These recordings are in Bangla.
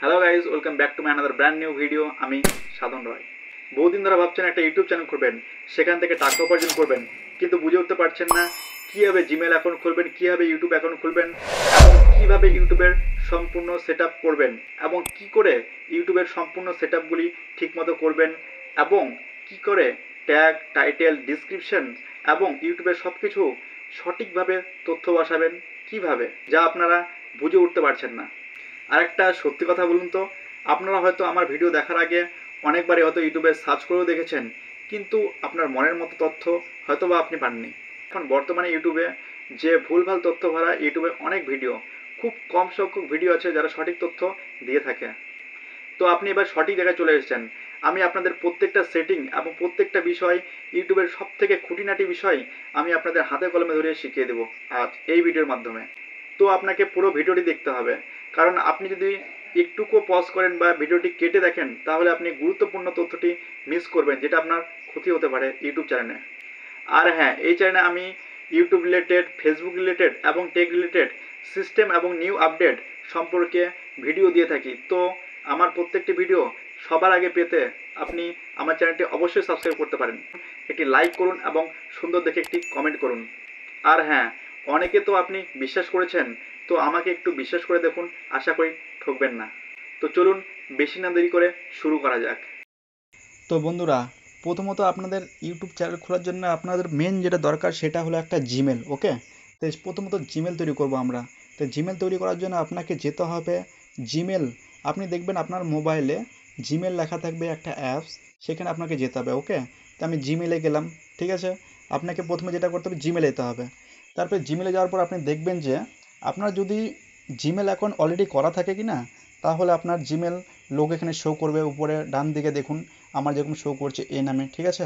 Hello guys, welcome back to my another brand new video. আমি সাধন রয়। বহুদিন ধরে ভাবছেন একটা ইউটিউব চ্যানেল খুলবেন, সেখান থেকে টাকা উপার্জন করবেন, কিন্তু বুঝে উঠতে পারছেন না কীভাবে জিমেল অ্যাকাউন্ট খুলবেন, কীভাবে ইউটিউব অ্যাকাউন্ট খুলবেন, এবং কীভাবে ইউটিউবের সম্পূর্ণ সেট আপ করবেন, এবং কী করে ইউটিউবের সম্পূর্ণ সেট আপগুলি ঠিকমতো করবেন, এবং কী করে ট্যাগ, টাইটেল, ডিসক্রিপশন এবং ইউটিউবের সব কিছু সঠিকভাবে তথ্য বসাবেন, কীভাবে, যা আপনারা বুঝে উঠতে পারছেন না। আর একটা সত্যি কথা বলুন তো, আপনারা হয়তো আমার ভিডিও দেখার আগে অনেকবারই হয়তো ইউটিউবে সার্চ করেও দেখেছেন, কিন্তু আপনার মনের মতো তথ্য হয়তো বা আপনি পাননি। এখন বর্তমানে ইউটিউবে যে ভুলভাল তথ্য ভরা ইউটিউবে অনেক ভিডিও, খুব কম সংখ্যক ভিডিও আছে যারা সঠিক তথ্য দিয়ে থাকে। তো আপনি এবার সঠিক জায়গায় চলে এসেছেন। আমি আপনাদের প্রত্যেকটা সেটিং এবং প্রত্যেকটা বিষয়, ইউটিউবের সব থেকে খুঁটিনাটি বিষয় আমি আপনাদের হাতে কলমে ধরে শিখিয়ে দেবো আজ এই ভিডিওর মাধ্যমে। তো আপনাকে পুরো ভিডিওটি দেখতে হবে, কারণ আপনি যদি একটুকু পজ করেন বা ভিডিওটি কেটে দেখেন, তাহলে আপনি গুরুত্বপূর্ণ তথ্যটি মিস করবেন, যেটা আপনার ক্ষতি হতে পারে ইউটিউব চ্যানেলে। আর হ্যাঁ, এই চ্যানেলে আমি ইউটিউব রিলেটেড, ফেসবুক রিলেটেড এবং টেক রিলেটেড সিস্টেম এবং নিউ আপডেট সম্পর্কে ভিডিও দিয়ে থাকি। তো আমার প্রত্যেকটি ভিডিও সবার আগে পেতে আপনি আমার চ্যানেলটি অবশ্যই সাবস্ক্রাইব করতে পারেন। একটি লাইক করুন এবং সুন্দর দেখে একটি কমেন্ট করুন। আর হ্যাঁ, অনেকে তো আপনি বিশ্বাস করেছেন, তো আমাকে একটু বিশ্বাস করে দেখুন, আশা করি ঠকবেন না। তো চলুন বেশি না দেরি করে শুরু করা যাক। তো বন্ধুরা, প্রথমত আপনাদের ইউটিউব চ্যানেল খোলার জন্য আপনাদের মেন যেটা দরকার সেটা হলো একটা জিমেল। ওকে, তো প্রথমত জিমেল তৈরি করব আমরা। তো জিমেল তৈরি করার জন্য আপনাকে যেতে হবে জিমেল। আপনি দেখবেন আপনার মোবাইলে জিমেল লেখা থাকবে একটা অ্যাপস, সেখানে আপনাকে যেতে হবে। ওকে, তো আমি জিমেলে গেলাম। ঠিক আছে, আপনাকে প্রথমে যেটা করতে হবে জিমেলে যেতে হবে। তারপরে জিমেলে যাওয়ার পর আপনি দেখবেন যে আপনার যদি জিমেল অ্যাকাউন্ট অলরেডি করা থাকে কি না, তাহলে আপনার জিমেল লোগো এখানে শো করবে। উপরে ডান দিকে দেখুন আমার যেরকম শো করছে এ নামে। ঠিক আছে,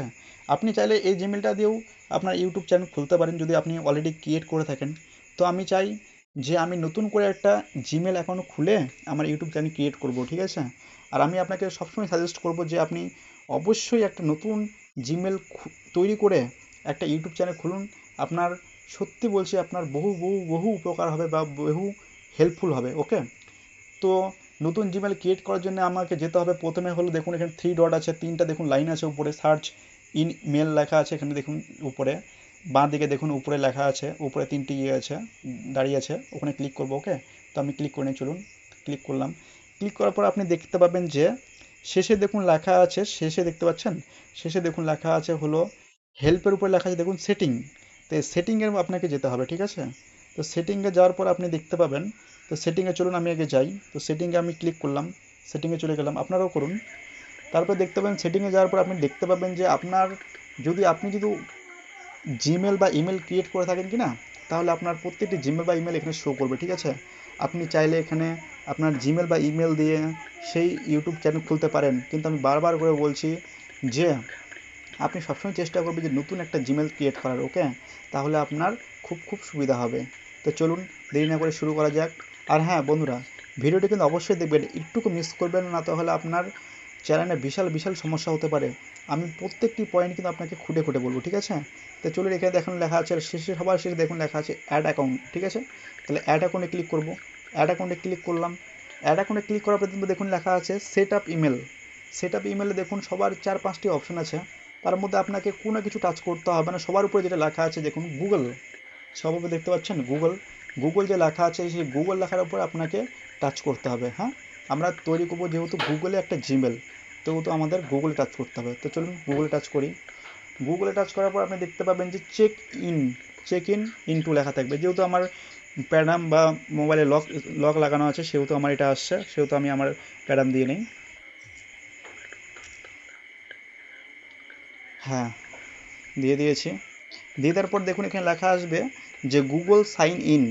আপনি চাইলে এই জিমেলটা দিয়েও আপনার ইউটিউব চ্যানেল খুলতে পারেন যদি আপনি অলরেডি ক্রিয়েট করে থাকেন। তো আমি চাই যে আমি নতুন করে একটা জিমেল অ্যাকাউন্ট খুলে আমার ইউটিউব চ্যানেল ক্রিয়েট করব। ঠিক আছে, আর আমি আপনাকে সবসময় সাজেস্ট করব যে আপনি অবশ্যই একটা নতুন জিমেল তৈরি করে একটা ইউটিউব চ্যানেল খুলুন। আপনার সত্যি বলছি, আপনার বহু বহু বহু উপকার হবে বা বহু হেল্পফুল হবে। ওকে, তো নতুন জিমেল ক্রিয়েট করার জন্য আমাকে যেতে হবে, প্রথমে হলো দেখুন এখানে থ্রি ডট আছে, তিনটা দেখুন লাইন আছে উপরে, সার্চ ইন মেল লেখা আছে এখানে দেখুন উপরে। বাঁ দিকে দেখুন উপরে লেখা আছে, উপরে তিনটি ইয়ে আছে দাঁড়িয়ে আছে, ওখানে ক্লিক করবো। ওকে, তো আমি ক্লিক করে নিয়ে চলুন, ক্লিক করলাম। ক্লিক করার পর আপনি দেখতে পাবেন যে শেষে দেখুন লেখা আছে, শেষে দেখতে পাচ্ছেন, শেষে দেখুন লেখা আছে হলো হেল্পের উপরে লেখা আছে দেখুন সেটিং। তো এই সেটিংয়ে আপনাকে যেতে হবে। ঠিক আছে, তো সেটিংয়ে যাওয়ার পর আপনি দেখতে পাবেন, তো সেটিংয়ে চলুন আমি আগে যাই। তো সেটিংয়ে আমি ক্লিক করলাম, সেটিংয়ে চলে গেলাম, আপনারাও করুন। তারপর দেখতে পাবেন সেটিংয়ে যাওয়ার পর আপনি দেখতে পাবেন যে আপনার আপনি যদি জিমেল বা ইমেল ক্রিয়েট করে থাকেন কি না, তাহলে আপনার প্রত্যেকটি জিমেল বা ইমেল এখানে শো করবে। ঠিক আছে, আপনি চাইলে এখানে আপনার জিমেল বা ইমেল দিয়ে সেই ইউটিউব চ্যানেল খুলতে পারেন, কিন্তু আমি বারবার করে বলছি যে আপনি সবসময় চেষ্টা করবেন যে নতুন একটা জিমেল ক্রিয়েট করার। ওকে, তাহলে আপনার খুব খুব সুবিধা হবে। তো চলুন দেরি না করে শুরু করা যাক। আর হ্যাঁ বন্ধুরা, ভিডিওটি কিন্তু অবশ্যই দেখবেন, একটুকু মিস করবেন না, তাহলে আপনার চ্যানেলে বিশাল বিশাল সমস্যা হতে পারে। আমি প্রত্যেকটি পয়েন্ট কিন্তু আপনাকে খুঁটে খুঁটে বলবো। ঠিক আছে, তো চলুন এখানে দেখুন লেখা আছে শেষে, সবার শেষে দেখুন লেখা আছে অ্যাড অ্যাকাউন্ট। ঠিক আছে, তাহলে অ্যাড অ্যাকাউন্টে ক্লিক করব। অ্যাড অ্যাকাউন্টে ক্লিক করলাম। অ্যাড অ্যাকাউন্টে ক্লিক করার পর দেখুন লেখা আছে set up email. Set up ইমেলে দেখুন সবার 4-5টি অপশন আছে, তার মধ্যে আপনাকে কোনো কিছু টাচ করতে হবে না। সবার উপরে যেটা লেখা আছে দেখুন গুগল, সবার উপরে দেখতে পাচ্ছেন গুগল। গুগল যে লেখা আছে সেই গুগল লেখার উপর আপনাকে টাচ করতে হবে। হ্যাঁ, আমরা তৈরি করবো যেহেতু গুগলে একটা জিমেল, সেহেতু আমাদের গুগলে টাচ করতে হবে। তো চলুন গুগলে টাচ করি। গুগলে টাচ করার পর আপনি দেখতে পাবেন যে চেক ইন ইনটু লেখা থাকবে। যেহেতু আমার প্যাডাম বা মোবাইলে লক লক লাগানো আছে, সেহেতু আমার এটা আসছে, সেহেতু আমি আমার প্যাডাম দিয়ে নিই। হ্যাঁ, দিয়ে দিয়েছি। দিয়ে দেওয়ার পর দেখুন এখানে লেখা আসবে যে গুগল সাইন ইন।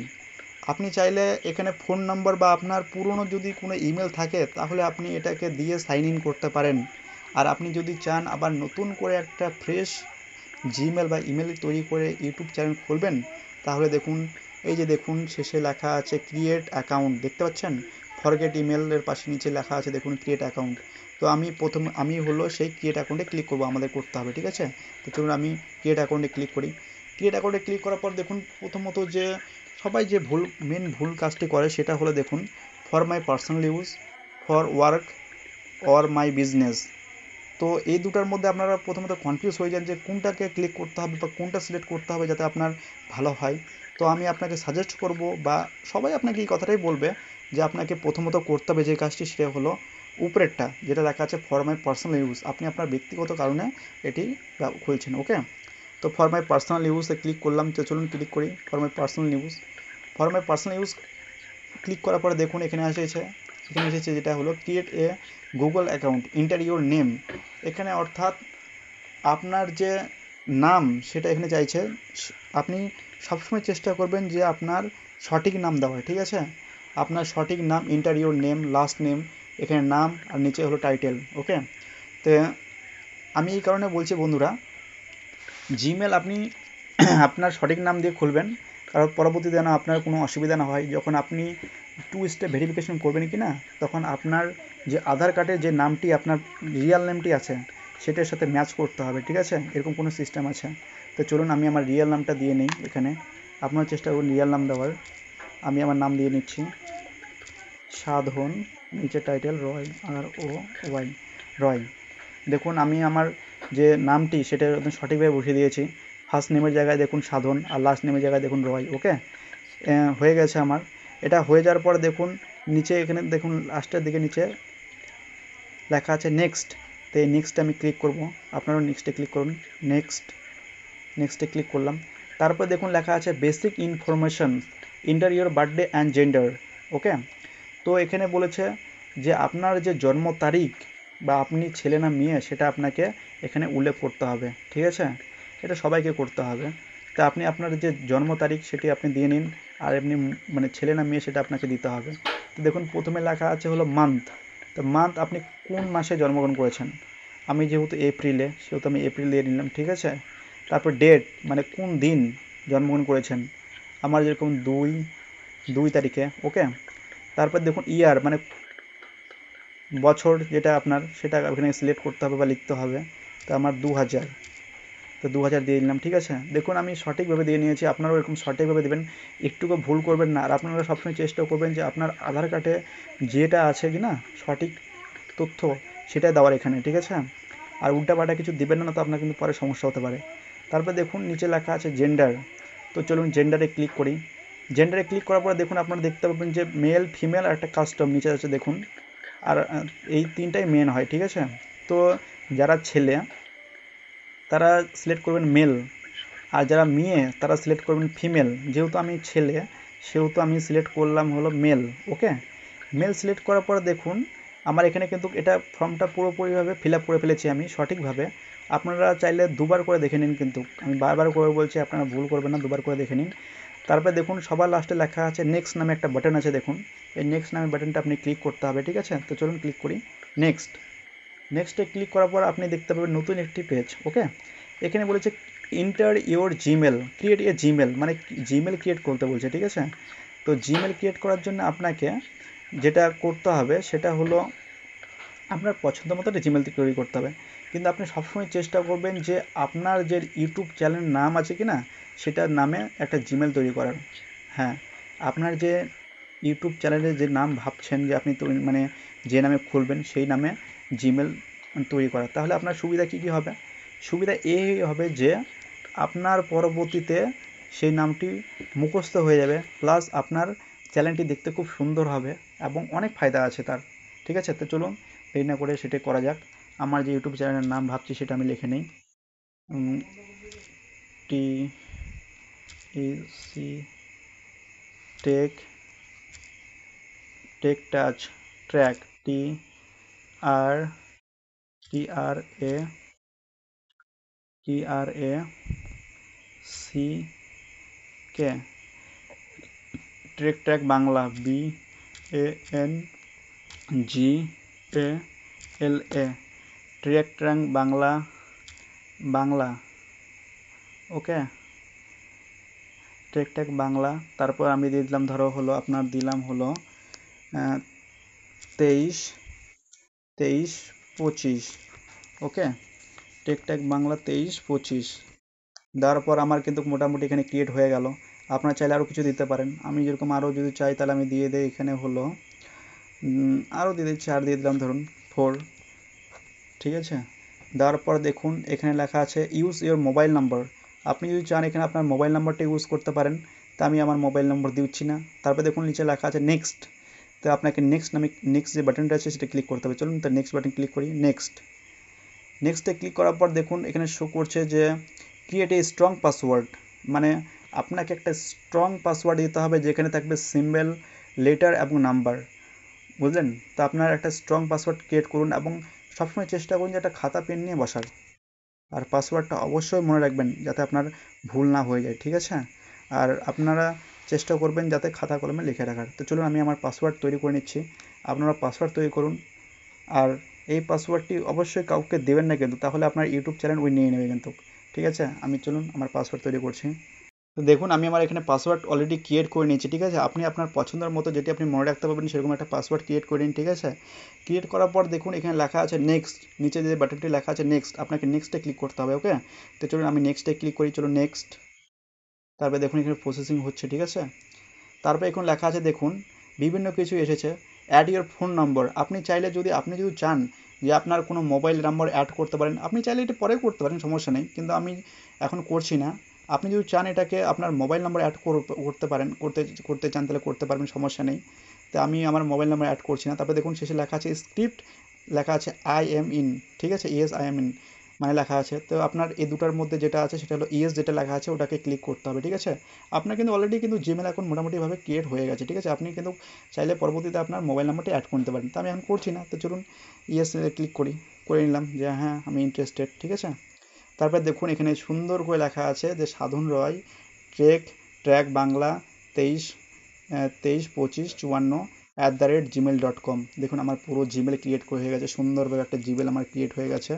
আপনি চাইলে এখানে ফোন নম্বর বা আপনার পুরনো যদি কোনো ইমেল থাকে, তাহলে আপনি এটাকে দিয়ে সাইন ইন করতে পারেন। আর আপনি যদি চান আবার নতুন করে একটা ফ্রেশ জিমেল বা ইমেল তৈরি করে ইউটিউব চ্যানেল খুলবেন, তাহলে দেখুন এই যে দেখুন শেষে লেখা আছে ক্রিয়েট অ্যাকাউন্ট, দেখতে পাচ্ছেন ফরগেট ইমেলের পাশে নিচে লেখা আছে দেখুন ক্রিয়েট অ্যাকাউন্ট। তো আমি হলো সেই ক্রিয়েট অ্যাকাউন্টে ক্লিক করবো, আমাদের করতে হবে। ঠিক আছে, তো চলুন আমি ক্রিয়েট অ্যাকাউন্টে ক্লিক করি। ক্রিয়েট অ্যাকাউন্টে ক্লিক করার পর দেখুন প্রথমত সবাই যে মেন ভুল কাজটি করে সেটা হলো দেখুন for my personal use, for work or my business. তো এই দুটার মধ্যে আপনারা প্রথমত কনফিউজ হয়ে যান যে কোনটাকে ক্লিক করতে হবে বা কোনটা সিলেক্ট করতে হবে যাতে আপনার ভালো হয়। তো আমি আপনাকে সাজেস্ট করব, বা সবাই আপনাকে এই কথাটাই বলবে, যে আপনাকে প্রথমত করতে হবে যে কাজটি, সেটা হলো উপরেরটা যেটা লেখা আছে ফর মাই পার্সোনাল ইউজ। আপনি আপনার ব্যক্তিগত কারণে এটি খুলছেন, ওকে। তো ফর মাই পার্সোনাল ইউজে ক্লিক করলাম। তো চলুন ক্লিক করি for my personal use. For my personal use click করার পরে দেখুন এখানে এসেছে যেটা হলো create a Google account, enter your name. এখানে অর্থাৎ আপনার যে নাম সেটা এখানে চাইছে। আপনি সবসময় চেষ্টা করবেন যে আপনার সঠিক নাম দেওয়া হয়, ঠিক আছে। আপনার সঠিক নাম, enter your name, last name, এখানে নাম আর নিচে হলো টাইটেল, ওকে। তো আমি এই কারণে বলছি বন্ধুরা, জিমেল আপনি আপনার সঠিক নাম দিয়ে খুলবেন, কারণ পরবর্তীতে যেন আপনার কোনো অসুবিধা না হয়। যখন আপনি 2 স্টেপ ভেরিফিকেশন করবেন কি না, তখন আপনার যে আধার কার্ডের যে নামটি আপনার রিয়েল নেমটি আছে সেটার সাথে ম্যাচ করতে হবে, ঠিক আছে। এরকম কোনো সিস্টেম আছে। তো চলুন আমি আমার রিয়েল নামটা দিয়ে নিই এখানে। আপনার চেষ্টা করুন রিয়েল নাম দেওয়ার। আমি আমার নাম দিয়ে নিচ্ছি সাধন, নিচে টাইটেল রয়, ROY, রয়। দেখুন আমি আমার যে নামটি সেটা সঠিকভাবে বসিয়ে দিয়েছি। ফার্স্ট নেমের জায়গায় দেখুন সাধন আর লাস্ট নেমের জায়গায় দেখুন রয়, ওকে। হয়ে গেছে আমার। এটা হয়ে যাওয়ার পর দেখুন নিচে, এখানে দেখুন লাস্টের দিকে নিচে লেখা আছে নেক্সট। তো এই নেক্সটে আমি ক্লিক করব। আপনারাও নেক্সটে ক্লিক করুন। নেক্সটে ক্লিক করলাম। তারপর দেখুন লেখা আছে basic information, enter your birthday and gender, okay. তো এখানে বলেছে যে আপনার যে জন্ম তারিখ বা আপনি ছেলে না মেয়ে সেটা আপনাকে এখানে উল্লেখ করতে হবে, ঠিক আছে। এটা সবাইকে করতে হবে। তা আপনি আপনার যে জন্ম তারিখ সেটি আপনি দিয়ে নিন, আর এমনি মানে ছেলে না মেয়ে সেটা আপনাকে দিতে হবে। তো দেখুন প্রথমে লেখা আছে হলো মান্থ। তো মান্থ আপনি কোন মাসে জন্মগ্রহণ করেছেন। আমি যেহেতু এপ্রিলে, সেহেতু আমি এপ্রিল দিয়ে নিলাম, ঠিক আছে। তারপর ডেট মানে কোন দিন জন্মগ্রহণ করেছেন। আমার যেরকম 2 তারিখে, ওকে। তারপর দেখুন ইয়ার মানে বছর যেটা আপনার, সেটা এখানে সিলেক্ট করতে হবে বা লিখতে হবে। তো আমার 2000, তো 2000 দিয়ে দিলাম, ঠিক আছে। দেখুন আমি সঠিকভাবে দিয়ে নিয়েছি, আপনারাও এরকম সঠিকভাবে দেবেন, একটুকু ভুল করবেন না। আর আপনারা সবসময় চেষ্টা করবেন যে আপনার আধার কার্ডে যেটা আছে কি না সঠিক তথ্য সেটা দেওয়ার এখানে, ঠিক আছে। আর উল্টাপাল্টা কিছু দিবেন না, তো আপনার কিন্তু পরে সমস্যা হতে পারে। তারপর দেখুন নিচে লেখা আছে জেন্ডার। তো চলুন জেন্ডারে ক্লিক করি। জেন্ডারে ক্লিক করার পরে দেখুন আপনারা দেখতে পাবেন যে মেল, ফিমেল আর একটা কাস্টম নিচে আছে দেখুন। আর এই তিনটাই মেন হয়, ঠিক আছে। তো যারা ছেলে তারা সিলেক্ট করবেন মেল, আর যারা মেয়ে তারা সিলেক্ট করবেন ফিমেল। যেহেতু আমি ছেলে সেহেতু আমি সিলেক্ট করলাম হলো মেল, ওকে। মেল সিলেক্ট করার পর দেখুন আমার এখানে কিন্তু এটা ফর্মটা পুরোপুরিভাবে ফিল আপ করে ফেলেছি আমি সঠিকভাবে। আপনারা চাইলে দুবার করে দেখে নিন, কিন্তু আমি বারবার করে বলছি আপনারা ভুল করবেন না, দুবার করে দেখে নিন। তারপরে দেখুন সবার লাস্টে লেখা আছে নেক্সট নামে একটা বাটন আছে দেখুন। এই নেক্সট নামে বাটনটা আপনি ক্লিক করতে হবে, ঠিক আছে। তো চলুন ক্লিক করি নেক্সটে ক্লিক করার পর আপনি দেখতে পাবেন নতুন একটি পেজ, ওকে। এখানে বলেছে enter your Gmail, create a Gmail, মানে জিমেল ক্রিয়েট করতে বলছে, ঠিক আছে। তো জিমেল ক্রিয়েট করার জন্য আপনাকে যেটা করতে হবে সেটা হলো আপনার পছন্দ মতো একটা জিমেল তৈরি করতে হবে। কিন্তু আপনি সবসময় চেষ্টা করবেন যে আপনার যে ইউটিউব চ্যানেলের নাম আছে কি না সেটার নামে একটা জিমেল তৈরি করার। হ্যাঁ, আপনার যে ইউটিউব চ্যানেলের যে নাম ভাবছেন যে আপনি মানে যে নামে খুলবেন সেই নামে জিমেল তৈরি করা। তাহলে আপনার সুবিধা কী কী হবে? সুবিধা এই হবে যে আপনার পরবর্তীতে সেই নামটি মুখস্থ হয়ে যাবে, প্লাস আপনার চ্যানেলটি দেখতে খুব সুন্দর হবে এবং অনেক ফায়দা আছে তার, ঠিক আছে। তো চলুন দেরি না করে সেটাই করা যাক। আমার যে ইউটিউব চ্যানেলের নাম ভাবছি সেটা আমি লিখে নিই। TEC tech touch track, TRAC trek track Bangla, BANGALA, trek track Bangla, okay. Trek track Bangla. তারপর আমি দিয়ে দিলাম ধরো হলো আপনার দিলাম হলো 23-25, ওকে। টেকটেক বাংলা 23-25 দেওয়ার পর আমার কিন্তু মোটামুটি এখানে ক্রিয়েট হয়ে গেল। আপনারা চাইলে আরও কিছু দিতে পারেন। আমি যেরকম আরও যদি চাই তাহলে আমি দিয়ে দিই এখানে হলো আরও দিয়ে দিচ্ছি, আর দিয়ে দিলাম ধরুন 4, ঠিক আছে। দেওয়ার পর দেখুন এখানে লেখা আছে ইউজ ইওর মোবাইল নাম্বার। আপনি যদি চান এখানে আপনার মোবাইল নাম্বারটা ইউজ করতে পারেন, তা আমি আমার মোবাইল নম্বর দিচ্ছি না। তারপর দেখুন নিচে লেখা আছে নেক্সট, তো আপনাকে নেক্সট যে বাটনটা আছে সেটা ক্লিক করতে হবে। চলুন তো নেক্সট বাটন ক্লিক করি। নেক্সটে ক্লিক করার পর দেখুন এখানে শো করছে যে ক্রিয়েট এ স্ট্রং পাসওয়ার্ড, মানে আপনাকে একটা স্ট্রং পাসওয়ার্ড দিতে হবে যেখানে থাকবে সিম্বল, লেটার এবং নাম্বার, বুঝলেন? তো আপনার একটা স্ট্রং পাসওয়ার্ড ক্রিয়েট করুন এবং সবসময় চেষ্টা করুন যে একটা খাতা পেন নিয়ে বসার, আর পাসওয়ার্ডটা অবশ্যই মনে রাখবেন যাতে আপনার ভুল না হয়ে যায়, ঠিক আছে। আর আপনারা চেষ্টা করবেন যাতে খাতা কলমে লিখে রাখার। তো চলুন আমি আমার পাসওয়ার্ড তৈরি করে নিচ্ছি, আপনারা পাসওয়ার্ড তৈরি করুন। আর এই পাসওয়ার্ডটি অবশ্যই কাউকে দেবেন না কিন্তু, তাহলে আপনার ইউটিউব চ্যানেল ওই নিয়ে নেবে কিন্তু, ঠিক আছে। আমি চলুন আমার পাসওয়ার্ড তৈরি করছি। তো দেখুন আমি আমার এখানে পাসওয়ার্ড অলরেডি ক্রিয়েট করে নিয়েছি, ঠিক আছে। আপনি আপনার পছন্দের মতো যেটি আপনি মনে রাখতে পারবেন সেরকম একটা পাসওয়ার্ড ক্রিয়েট করে নিন, ঠিক আছে। ক্রিয়েট করার পর দেখুন এখানে লেখা আছে নেক্সট, নিচে যে বাটনটি লেখা আছে নেক্সট, আপনাকে নেক্সটে ক্লিক করতে হবে, ওকে। তো চলুন আমি নেক্সটে ক্লিক করি, চলুন নেক্সট। তারপরে দেখুন এখানে প্রসেসিং হচ্ছে, ঠিক আছে। তারপরে এখন লেখা আছে দেখুন বিভিন্ন কিছু এসেছে, অ্যাড ইওর ফোন নম্বর। আপনি চাইলে আপনি যদি চান যে আপনার কোনো মোবাইল নাম্বার অ্যাড করতে পারেন, আপনি চাইলে এটা পরে করতে পারেন, সমস্যা নেই, কিন্তু আমি এখন করছি না। আপনি যদি চান এটাকে আপনার মোবাইল নাম্বার অ্যাড করতে পারেন, করতে চান তাহলে করতে পারবেন, সমস্যা নেই। তো আমি আমার মোবাইল নাম্বার অ্যাড করছি না। তারপরে দেখুন শেষে লেখা আছে স্ক্রিপ্ট, লেখা আছে আই এম ইন, ঠিক আছে, ইয়েস আই এম ইন মানে লেখা আছে। তো আপনার এই দুটার মধ্যে যেটা আছে সেটা হলো ইয়েস, যেটা লেখা আছে ওটাকে ক্লিক করতে হবে, ঠিক আছে। আপনার কিন্তু অলরেডি কিন্তু জিমেল অ্যাকাউন্ট মোটামুটিভাবে ক্রিয়েট হয়ে গেছে, ঠিক আছে। আপনি কিন্তু চাইলে পরবর্তীতে আপনার মোবাইল নাম্বারটি অ্যাড করতে পারেন। তো আমি এখন করছি না, তো চলুন ইয়েস ক্লিক করে নিলাম যে হ্যাঁ আমি ইন্টারেস্টেড, ঠিক আছে। তারপর দেখুন এখানে সুন্দর করে লেখা আছে যে সাধন রয় ট্র্যাক বাংলা 23/25/54@gmail.com। দেখুন আমার পুরো জিমেল ক্রিয়েট হয়ে গেছে, সুন্দরভাবে একটা জিমেল আমার ক্রিয়েট হয়ে গেছে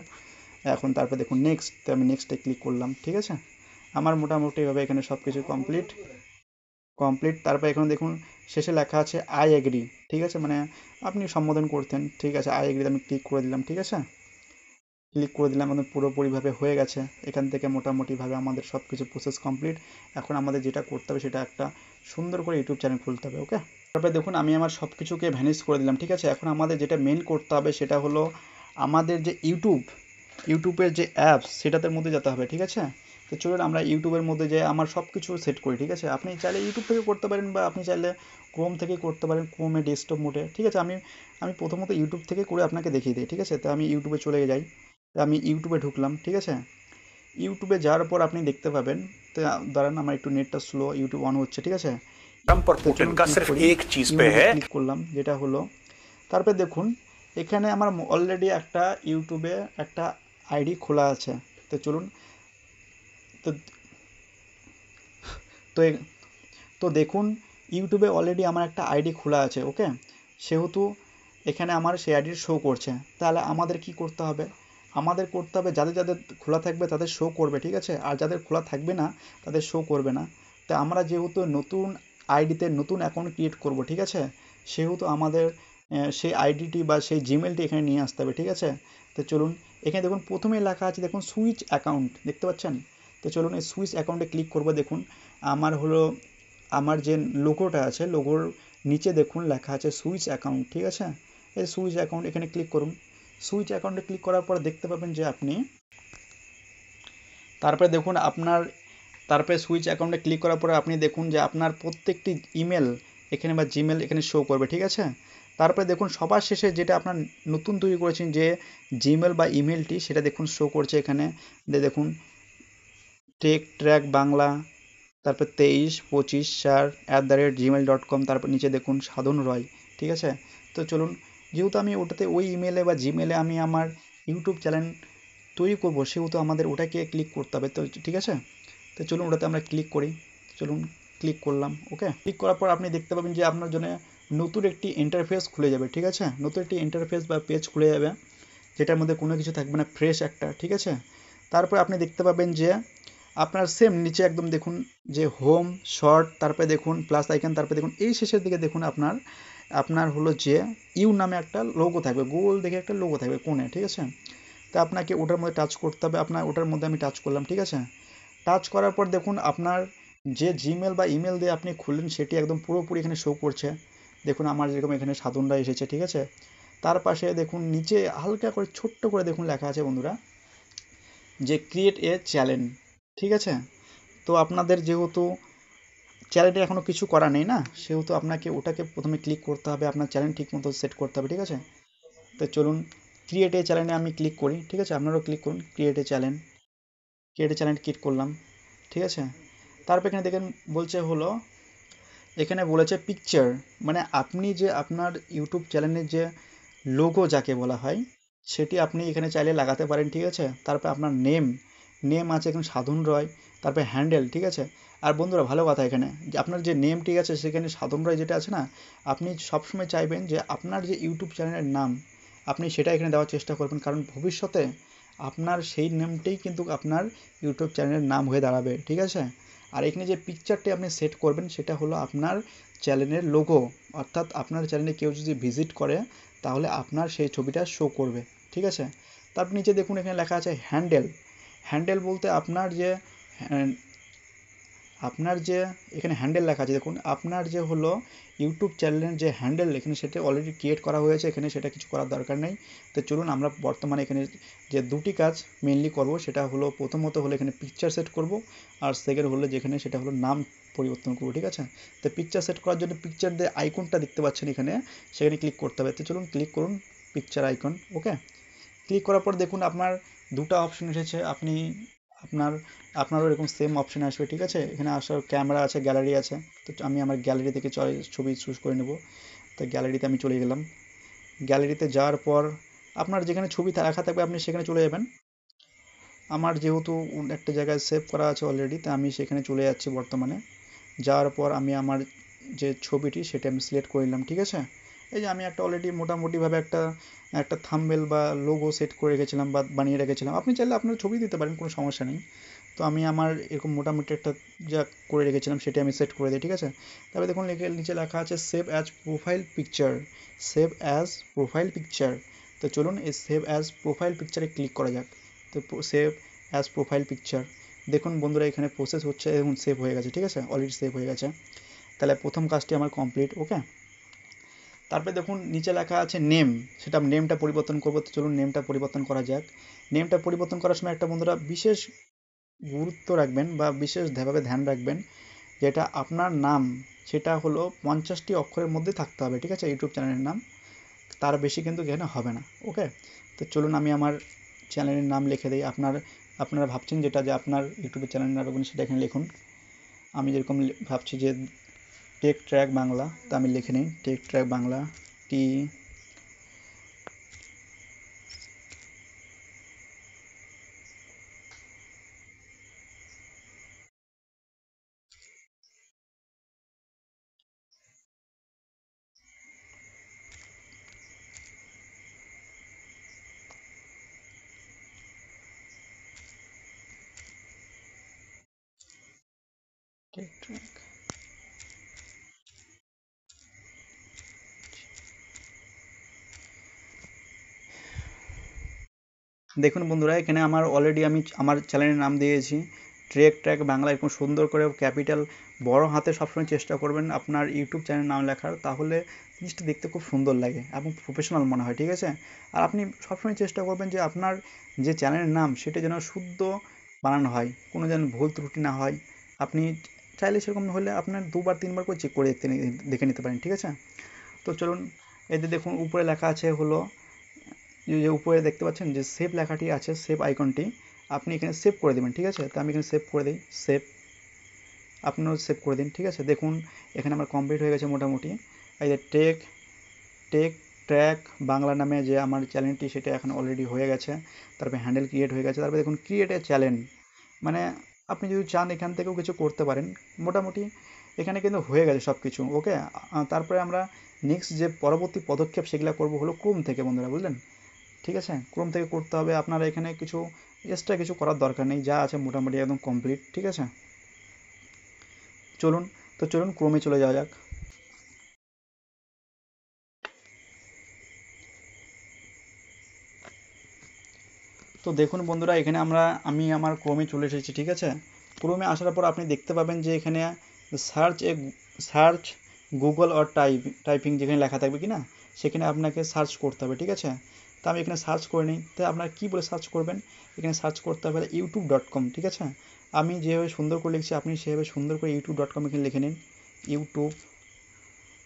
এখন। তারপর দেখুন নেক্সট, তো আমি নেক্সটে ক্লিক করলাম, ঠিক আছে। আমার মোটামুটিভাবে এখানে সব কিছু কমপ্লিট। তারপর এখানে দেখুন শেষে লেখা আছে আই এগ্রি, ঠিক আছে, মানে আপনি সম্বোধন করতেন, ঠিক আছে। আই এগ্রিতে আমি ক্লিক করে দিলাম, ঠিক আছে। ক্লিক করে দিলাম, আমাদের পুরোপুরিভাবে হয়ে গেছে। এখান থেকে মোটামুটিভাবে আমাদের সব কিছু প্রসেস কমপ্লিট। এখন আমাদের যেটা করতে হবে সেটা একটা সুন্দর করে ইউটিউব চ্যানেল খুলতে হবে, ওকে। তারপরে দেখুন আমি আমার সব কিছুকে ভ্যানিশ করে দিলাম, ঠিক আছে। এখন আমাদের যেটা মেন করতে হবে সেটা হলো আমাদের যে ইউটিউবের যে অ্যাপস সেটাতে মধ্যে যেতে হবে, ঠিক আছে। তো চলুন আমরা ইউটিউবের মধ্যে যে আমার সব কিছু সেট করি, ঠিক আছে। আপনি চাইলে ইউটিউব থেকে করতে পারেন বা আপনি চাইলে ক্রোম থেকে করতে পারেন, ক্রোমে ডেস্কটপ মোডে, ঠিক আছে। আমি প্রথমত ইউটিউব থেকে করে আপনাকে দেখিয়ে দিই, ঠিক আছে। তো আমি ইউটিউবে চলে যাই, তো আমি ইউটিউবে ঢুকলাম, ঠিক আছে। ইউটিউবে যাওয়ার পর আপনি দেখতে পাবেন, তো দাঁড়ান আমার একটু নেটটা স্লো, ইউটিউব অন হচ্ছে, ঠিক আছে। पर তো पुतिन চলুন का ক্লিক सिर्फ করি, एक चीज पे ইউটিউবে है। ক্লিক করলাম, যেটা হলো তারপরে দেখুন এখানে আমার অলরেডি একটা ইউটিউবে একটা আইডি খোলা আছে। তো চলুন, তো তো এ- তো দেখুন ইউটিউবে অলরেডি আমার একটা আইডি খোলা আছে, ওকে। সেহেতু এখানে আমার সেই আইডি শো করছে। তাহলে আমাদের কি করতে হবে? আমাদের করতে হবে যাদের যাদের খোলা থাকবে তাদের শো করবে, ঠিক আছে। আর যাদের খোলা থাকবে না তাদের শো করবে না। তো আমরা যেহেতু নতুন আইডিতে নতুন অ্যাকাউন্ট ক্রিয়েট করব, ঠিক আছে, সেহেতু আমাদের সেই আইডিটি বা সেই জিমেলটি এখানে নিয়ে আসতে হবে, ঠিক আছে। তো চলুন এখানে দেখুন প্রথমেই লেখা আছে দেখুন সুইচ অ্যাকাউন্ট, দেখতে পাচ্ছেন। তো চলুন এই সুইচ অ্যাকাউন্টে ক্লিক করব। দেখুন আমার হলো আমার যে লোগোটা আছে লোগোর নিচে দেখুন লেখা আছে সুইচ অ্যাকাউন্ট, ঠিক আছে। এই সুইচ অ্যাকাউন্ট এখানে ক্লিক করুন। সুইচ অ্যাকাউন্টে ক্লিক করার পর দেখতে পাবেন যে আপনি তারপরে দেখুন তারপরে সুইচ অ্যাকাউন্টে ক্লিক করার পরে আপনি দেখুন যে আপনার প্রত্যেকটি ইমেল এখানে বা জিমেল এখানে শো করবে, ঠিক আছে। তারপরে দেখুন সবার শেষে যেটা আপনার নতুন তৈরি করেছেন যে জিমেল বা ইমেলটি, সেটা দেখুন শো করছে এখানে। দেখুন ট্র্যাক বাংলা, তারপর 23/25/gmail.com, তারপর নিচে দেখুন সাধন রয়, ঠিক আছে। তো চলুন যেহেতু আমি ওটাতে ওই ইমেলে বা জিমেলে আমি আমার ইউটিউব চ্যানেল তৈরি করবো, সেহেতু আমাদের ওটাকে ক্লিক করতে হবে, তো ঠিক আছে। তো চলুন ওটাতে আমরা ক্লিক করি। চলুন ক্লিক করলাম, ওকে। ক্লিক করার পর আপনি দেখতে পাবেন যে আপনার জন্য নতুন একটি ইন্টারফেস খুলে যাবে, ঠিক আছে। নতুন একটি ইন্টারফেস বা পেজ খুলে যাবে, যেটার মধ্যে কোনো কিছু থাকবে না, ফ্রেশ একটা, ঠিক আছে। তারপর আপনি দেখতে পাবেন যে আপনার সেম নিচে একদম দেখুন যে হোম শর্ট, তারপরে দেখুন প্লাস আইকন, তারপরে দেখুন এই শেষের দিকে দেখুন আপনার হলো যে ইউ নামে একটা লোগো থাকবে, গুগল দেখে একটা লোগো থাকবে কোণে, ঠিক আছে। তো আপনাকে ওটার মধ্যে টাচ করতে হবে, আপনার ওটার মধ্যে আমি টাচ করলাম, ঠিক আছে। টাচ করার পর দেখুন আপনার যে জিমেল বা ইমেল দিয়ে আপনি খুললেন সেটি একদম পুরোপুরি এখানে শো করছে। দেখুন আমার যেরকম এখানে সাধনরা এসেছে, ঠিক আছে। তার পাশে দেখুন নিচে হালকা করে ছোট্ট করে দেখুন লেখা আছে বন্ধুরা যে ক্রিয়েট এ চ্যানেল, ঠিক আছে। তো আপনাদের যেহেতু চ্যানেলে এখনও কিছু করা নেই না, সেহেতু আপনাকে ওটাকে প্রথমে ক্লিক করতে হবে, আপনার চ্যানেল ঠিক মতো সেট করতে হবে, ঠিক আছে। তো চলুন ক্রিয়েট এ চ্যানেলে আমি ক্লিক করি, ঠিক আছে। আপনারাও ক্লিক করুন create a channel, create a channel click করলাম, ঠিক আছে। তারপর এখানে দেখেন বলছে হলো, এখানে বলেছে পিকচার, মানে আপনি যে আপনার ইউটিউব চ্যানেলের যে লোগো যাকে বলা হয় সেটি আপনি এখানে চাইলে লাগাতে পারেন, ঠিক আছে। তারপর আপনার নেম, নেম আছে এখানে সাধন রয়, তারপর হ্যান্ডেল, ঠিক আছে। আর বন্ধুরা ভালো কথা এখানে যে আপনার যে নেম, ঠিক আছে, সেখানে সাধন রয় যেটা আছে না, আপনি সবসময় চাইবেন যে আপনার যে ইউটিউব চ্যানেলের নাম আপনি সেটা এখানে দেওয়ার চেষ্টা করবেন, কারণ ভবিষ্যতে আপনার সেই নেমটাই কিন্তু আপনার ইউটিউব চ্যানেলের নাম হয়ে দাঁড়াবে, ঠিক আছে। আর এখানে যে পিকচারটি আপনি সেট করবেন সেটা হলো আপনার চ্যানেলের লোগো, অর্থাৎ আপনার চ্যানেলে কেউ যদি ভিজিট করে তাহলে আপনার সেই ছবিটা শো করবে, ঠিক আছে। তারপর নিচে দেখুন এখানে লেখা আছে হ্যান্ডেল, হ্যান্ডেল বলতে আপনার যে আপনার যে এখানে হ্যান্ডেল লেখা আছে দেখুন, আপনার যে হলো ইউটিউব চ্যানেলের যে হ্যান্ডেল এখানে সেটা অলরেডি ক্রিয়েট করা হয়েছে, এখানে সেটা কিছু করার দরকার নেই। তো চলুন আমরা বর্তমানে এখানে যে দুটি কাজ মেনলি করব সেটা হলো, প্রথমত হলো এখানে পিকচার সেট করব, আর সেকেন্ড হলো যেখানে সেটা হলো নাম পরিবর্তন করবো, ঠিক আছে। তো পিকচার সেট করার জন্য পিকচার যে আইকনটা দেখতে পাচ্ছেন এখানে সেখানে ক্লিক করতে হবে। তো চলুন ক্লিক করুন পিকচার আইকন, ওকে। ক্লিক করার পর দেখুন আপনার দুটো অপশন এসেছে, আপনি আপনার আপনারও এরকম সেম অপশন আসবে, ঠিক আছে। এখানে আসার ক্যামেরা আছে, গ্যালারি আছে। তো আমি আমার গ্যালারি থেকে ছবি চুজ করে নেব। তো গ্যালারিতে আমি চলে গেলাম। গ্যালারিতে যাওয়ার পর আপনার যেখানে ছবি রাখা থাকবে আপনি সেখানে চলে যাবেন। আমার যেহেতু একটা জায়গায় সেভ করা আছে অলরেডি, তো আমি সেখানে চলে যাচ্ছি বর্তমানে। যাওয়ার পর আমি আমার যে ছবিটি সেটা আমি সিলেক্ট করে নিলাম, ঠিক আছে। এই যে আমি একটা অলরেডি মোটামুটিভাবে একটা একটা থাম্বনেল বা লোগো সেট করে রেখেছিলাম বা বানিয়ে রেখেছিলাম, আপনি চাইলে আপনার ছবি দিতে পারেন, কোনো সমস্যা নেই। তো আমি আমার এরকম মোটামুটি একটা যা করে রেখেছিলাম সেটা আমি সেট করে দিই, ঠিক আছে। তারপরে দেখুন নিচে লেখা আছে save as profile picture, save as profile picture. তো চলুন এই সেভ অ্যাজ প্রোফাইল পিকচারে ক্লিক করা যাক। তো সেভ অ্যাজ প্রোফাইল পিকচার, দেখুন বন্ধুরা এখানে প্রসেস হচ্ছে, দেখুন সেভ হয়ে গেছে, ঠিক আছে, অলরেডি সেভ হয়ে গেছে। তাহলে প্রথম কাজটি আমার কমপ্লিট, ওকে। তারপরে দেখুন নিচে লেখা আছে নেম, সেটা নেমটা পরিবর্তন করবো। তো চলুন নেমটা পরিবর্তন করা যাক। নেমটা পরিবর্তন করার সময় একটা বন্ধুরা বিশেষ গুরুত্ব রাখবেন বা বিশেষভাবে ধ্যান রাখবেন, যেটা আপনার নাম সেটা হলো 50টি অক্ষরের মধ্যে থাকতে হবে, ঠিক আছে, ইউটিউব চ্যানেলের নাম, তার বেশি কিন্তু এখানে হবে না, ওকে। তো চলুন আমি আমার চ্যানেলের নাম লিখে দিই। আপনারা ভাবছেন যেটা যে আপনার ইউটিউবের চ্যানেলের নাম রাখবেন সেটা এখানে লিখুন। আমি যেরকম ভাবছি যে টেক ট্র্যাক বাংলা, তা আমি লিখে নিই টেক ট্র্যাক বাংলা, টি টেক ট্র্যাক। দেখুন বন্ধুরা এখানে আমার অলরেডি আমি আমার চ্যানেলের নাম দিয়েছি ট্রেক ট্র্যাক বাংলা, এরকম সুন্দর করে ক্যাপিটাল বড় হাতে সবসময় চেষ্টা করবেন আপনার ইউটিউব চ্যানেল নাম লেখার, তাহলে জিনিসটা দেখতে খুব সুন্দর লাগে এবং প্রফেশনাল মনে হয়, ঠিক আছে। আর আপনি সবসময় চেষ্টা করবেন যে আপনার যে চ্যানেলের নাম সেটা যেন শুদ্ধ বানানো হয়, কোনো যেন ভুল ত্রুটি না হয়। আপনি চাইলে সেরকম হলে আপনার দুবার তিনবার করে চেক করে দেখে নিতে পারেন, ঠিক আছে। তো চলুন এতে দেখুন উপরে লেখা আছে হলো, যে উপরে দেখতে পাচ্ছেন যে সেভ লেখাটি আছে, সেভ আইকনটি আপনি এখানে সেভ করে দেবেন, ঠিক আছে। তো আমি এখানে সেভ করে দিই, সেভ, আপনিও সেভ করে দিন, ঠিক আছে। দেখুন এখানে আমার কমপ্লিট হয়ে গেছে মোটামুটি। এই যে টেক টেক ট্র্যাক বাংলা নামে যে আমার চ্যানেলটি সেটা এখন অলরেডি হয়ে গেছে। তারপরে হ্যান্ডেল ক্রিয়েট হয়ে গেছে। তারপরে দেখুন ক্রিয়েট এ চ্যানেল, মানে আপনি যদি চান এখান থেকেও কিছু করতে পারেন। মোটামুটি এখানে কিন্তু হয়ে গেছে সব কিছু, ওকে। তারপরে আমরা নেক্সট যে পরবর্তী পদক্ষেপ সেগুলো করবো হলো ক্রোম থেকে, বন্ধুরা বুঝলেন, ঠিক আছে। ক্রোম থেকে করতে হবে, আপনারা এখানে কিছু এক্সট্রা কিছু করার দরকার নেই, যা আছে মোটামুটি একদম কমপ্লিট, ঠিক আছে। চলুন, তো চলুন ক্রোমে চলে যাওয়া যাক। তো দেখুন বন্ধুরা এখানে আমি আমার ক্রোমে চলে এসেছি, ঠিক আছে। ক্রোমে আসার পর আপনি দেখতে পাবেন যে এখানে search A search Google or typing যেখানে লেখা থাকবে কি না, সেখানে আপনাকে সার্চ করতে হবে, ঠিক আছে। তো আমি এখানে সার্চ করে নিই। তো আপনারা কী বলে সার্চ করবেন, এখানে সার্চ করতে হবে youtube.com, ঠিক আছে। আমি যেভাবে সুন্দর করে লিখছি আপনি সেভাবে সুন্দর করে youtube.com এখানে লিখে নিন।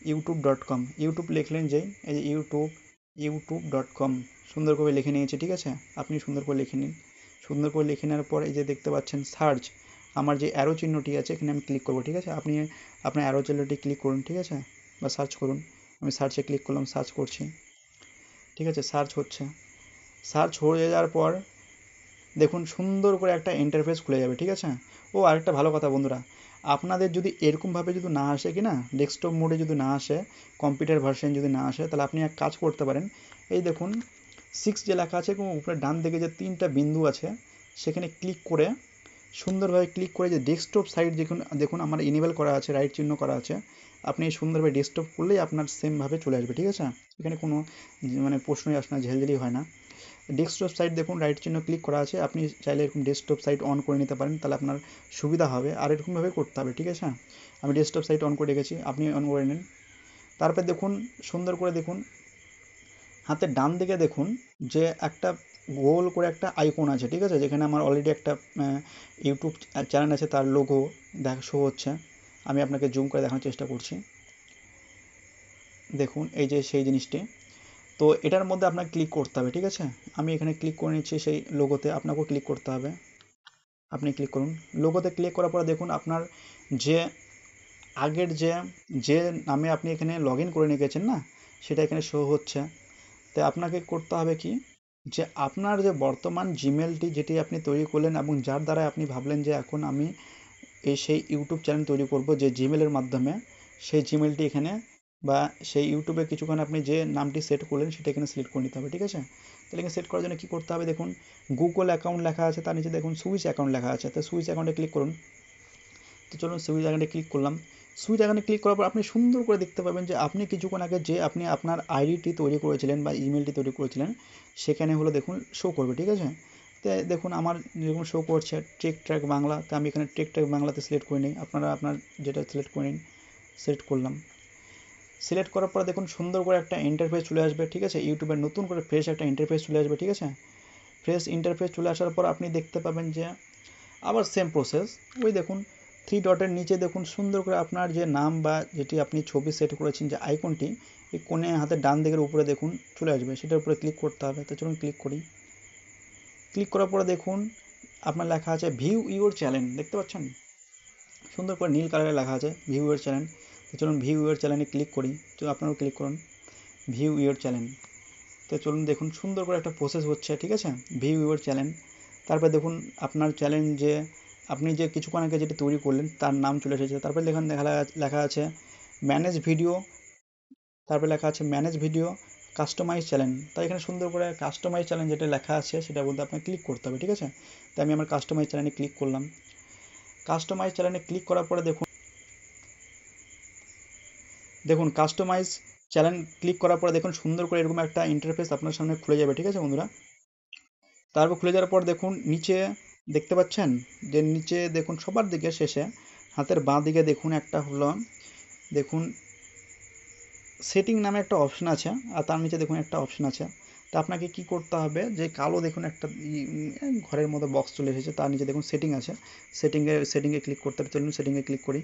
youtube.com ইউটিউব লিখলেন যেই, এই যে youtube.com সুন্দর করে লিখে নিয়েছি, ঠিক আছে। আপনি সুন্দর করে লিখে নিন। সুন্দর করে লিখে নেওয়ার পর এই যে দেখতে পাচ্ছেন সার্চ, আমার যে অ্যারো চিহ্নটি আছে এখানে আমি ক্লিক করবো, ঠিক আছে। আপনি আপনার অ্যারো চিহ্নটি ক্লিক করুন, ঠিক আছে, বা সার্চ করুন। আমি সার্চে ক্লিক করলাম, সার্চ করছি, ঠিক আছে। সার্চ হচ্ছে, সার্চ হয়ে যাওয়ার পর দেখুন সুন্দর করে একটা ইন্টারফেস খুলে যাবে, ঠিক আছে। ও আরেকটা ভালো কথা বন্ধুরা, আপনাদের যদি এরকমভাবে যদি না আসে কি না, ডেস্কটপ মোডে যদি না আসে, কম্পিউটার ভার্সন যদি না আসে, তাহলে আপনি এক কাজ করতে পারেন। এই দেখুন 6 যে লেখা আছে এবং উপরে ডান দিকে যে 3টা বিন্দু আছে সেখানে ক্লিক করে, সুন্দরভাবে ক্লিক করে যে ডেস্কটপ সাইট দেখুন, দেখুন আমার ইনেবল করা আছে, রাইট চিহ্ন করা আছে। আপনি সুন্দরভাবে ডেস্কটপ করলেই আপনার সেমভাবে চলে আসবে, ঠিক আছে। এখানে কোনো মানে প্রশ্নই আসে না, ঝেলঝেলি হয় না। ডেস্কটপ সাইট দেখুন রাইট চিহ্ন ক্লিক করা আছে, আপনি চাইলে এরকম ডেস্কটপ সাইট অন করে নিতে পারেন, তাহলে আপনার সুবিধা হবে। আর এরকমভাবে করতে হবে, ঠিক আছে। আমি ডেস্কটপ সাইট অন করে রেখেছি, আপনি অন করে নিন। তারপর দেখুন সুন্দর করে দেখুন হাতের ডান দিকে দেখুন যে একটা গোল করে একটা আইকন আছে, ঠিক আছে, যেখানে আমার অলরেডি একটা ইউটিউব চ্যানেল আছে, তার লোগো শো হচ্ছে। আমি আপনাকে জুম করে দেখানোর চেষ্টা করছি। দেখুন এই যে সেই জিনিসটি, তো এটার মধ্যে আপনাকে ক্লিক করতে হবে, ঠিক আছে। আমি এখানে ক্লিক করে নিচ্ছি সেই লোগোতে, আপনাকেও ক্লিক করতে হবে। আপনি ক্লিক করুন। লোগোতে ক্লিক করার পর দেখুন আপনার যে আগের যে যে নামে আপনি এখানে লগ ইন করে নিয়ে গেছেন না, সেটা এখানে শো হচ্ছে। তো আপনাকে করতে হবে কি, যে আপনার যে বর্তমান জিমেলটি যেটি আপনি তৈরি করলেন এবং যার দ্বারা আপনি ভাবলেন যে এখন আমি সেই ইউটিউব চ্যানেল তৈরি করব যে জিমেলের মাধ্যমে, সেই জিমেলটি এখানে বা সেই ইউটিউবে কিছুক্ষণ আপনি যে নামটি সেট করলেন সেটা এখানে সিলেক্ট করে নিতে হবে, ঠিক আছে। তাহলে এখানে সেট করার জন্য কী করতে হবে, দেখুন গুগল অ্যাকাউন্ট লেখা আছে, তার নিচে দেখুন সুইচ অ্যাকাউন্ট লেখা আছে, তো সুইচ অ্যাকাউন্টে ক্লিক করুন। তো চলুন সুইচ অ্যাকাউন্টে ক্লিক করলাম। সুইচ অ্যাকাউন্টে ক্লিক করার পর আপনি সুন্দর করে দেখতে পাবেন যে আপনি কিছুক্ষণ আগে যে আপনি আপনার আইডিটি তৈরি করেছিলেন বা ইমেলটি তৈরি করেছিলেন, সেখানে হলো দেখুন শো করবে, ঠিক আছে। তো দেখুন আমার যেরকম শো করছে টেক ট্র্যাক বাংলা, তো আমি এখানে টেক ট্র্যাক বাংলাতে সিলেক্ট করে নিই, আপনারা আপনার যেটা সিলেক্ট করে নিন। সিলেক্ট করলাম। সিলেক্ট করার পর দেখুন সুন্দর করে একটা ইন্টারফেস চলে আসবে, ঠিক আছে। ইউটিউবের নতুন করে ফ্রেশ একটা ইন্টারফেস চলে আসবে, ঠিক আছে। ফ্রেশ ইন্টারফেস চলে আসার পর আপনি দেখতে পাবেন যে আবার সেম প্রসেস। ওই দেখুন 3 ডটের নিচে দেখুন সুন্দর করে আপনার যে নাম বা যেটি আপনি ছবি সেট করেছেন যে আইকনটি, এই কোণে হাতের ডান দিকের উপরে দেখুন চলে আসবে, সেটার উপরে ক্লিক করতে হবে। তো চলুন ক্লিক করি। ক্লিক করার পরে দেখুন আপনার লেখা আছে ভিউ ইউর চ্যানেল, দেখতে পাচ্ছেন সুন্দর করে নীল কালারে লেখা আছে ভিউ ইউর চ্যানেল। তো চলুন ভিউ ইউর চ্যানেলে ক্লিক করি। তো আপনারাও ক্লিক করুন ভিউ ইউর চ্যানেল। তো চলুন দেখুন সুন্দর করে একটা প্রসেস হচ্ছে, ঠিক আছে, ভিউ ইউর চ্যানেল। তারপর দেখুন আপনার চ্যানেল যে আপনি যে কিছুক্ষণ আগে যেটা তৈরি করলেন তার নাম চলে এসেছে। তারপরে দেখুন লেখা আছে ম্যানেজ ভিডিও, তারপরে লেখা আছে ম্যানেজ ভিডিও কাস্টমাইজ চ্যানেল। তাই এখানে সুন্দর করে কাস্টমাইজ চ্যানেল যেটা লেখা আছে সেটা বলতে আপনাকে ক্লিক করতে হবে, ঠিক আছে। তাই আমি আমার কাস্টমাইজ চ্যানেলে ক্লিক করলাম। কাস্টমাইজ চ্যানেলে ক্লিক করার পরে দেখুন দেখুন কাস্টমাইজ চ্যানেল ক্লিক করার পরে দেখুন সুন্দর করে এরকম একটা ইন্টারফেস আপনার সামনে খুলে যাবে, ঠিক আছে বন্ধুরা। তারপর খুলে যাওয়ার পর দেখুন নিচে দেখতে পাচ্ছেন যে নিচে দেখুন সবার দিকে শেষে হাতের বাঁ দিকে দেখুন একটা হলো দেখুন সেটিং নামে একটা অপশন আছে, আর তার নিচে দেখুন একটা অপশন আছে। তা আপনাকে কি করতে হবে, যে কালো দেখুন একটা ঘরের মধ্যে বক্স চলে এসেছে, তার নিচে দেখুন সেটিং আছে, সেটিংয়ে ক্লিক করতে হবে। চলুন সেটিংয়ে ক্লিক করি,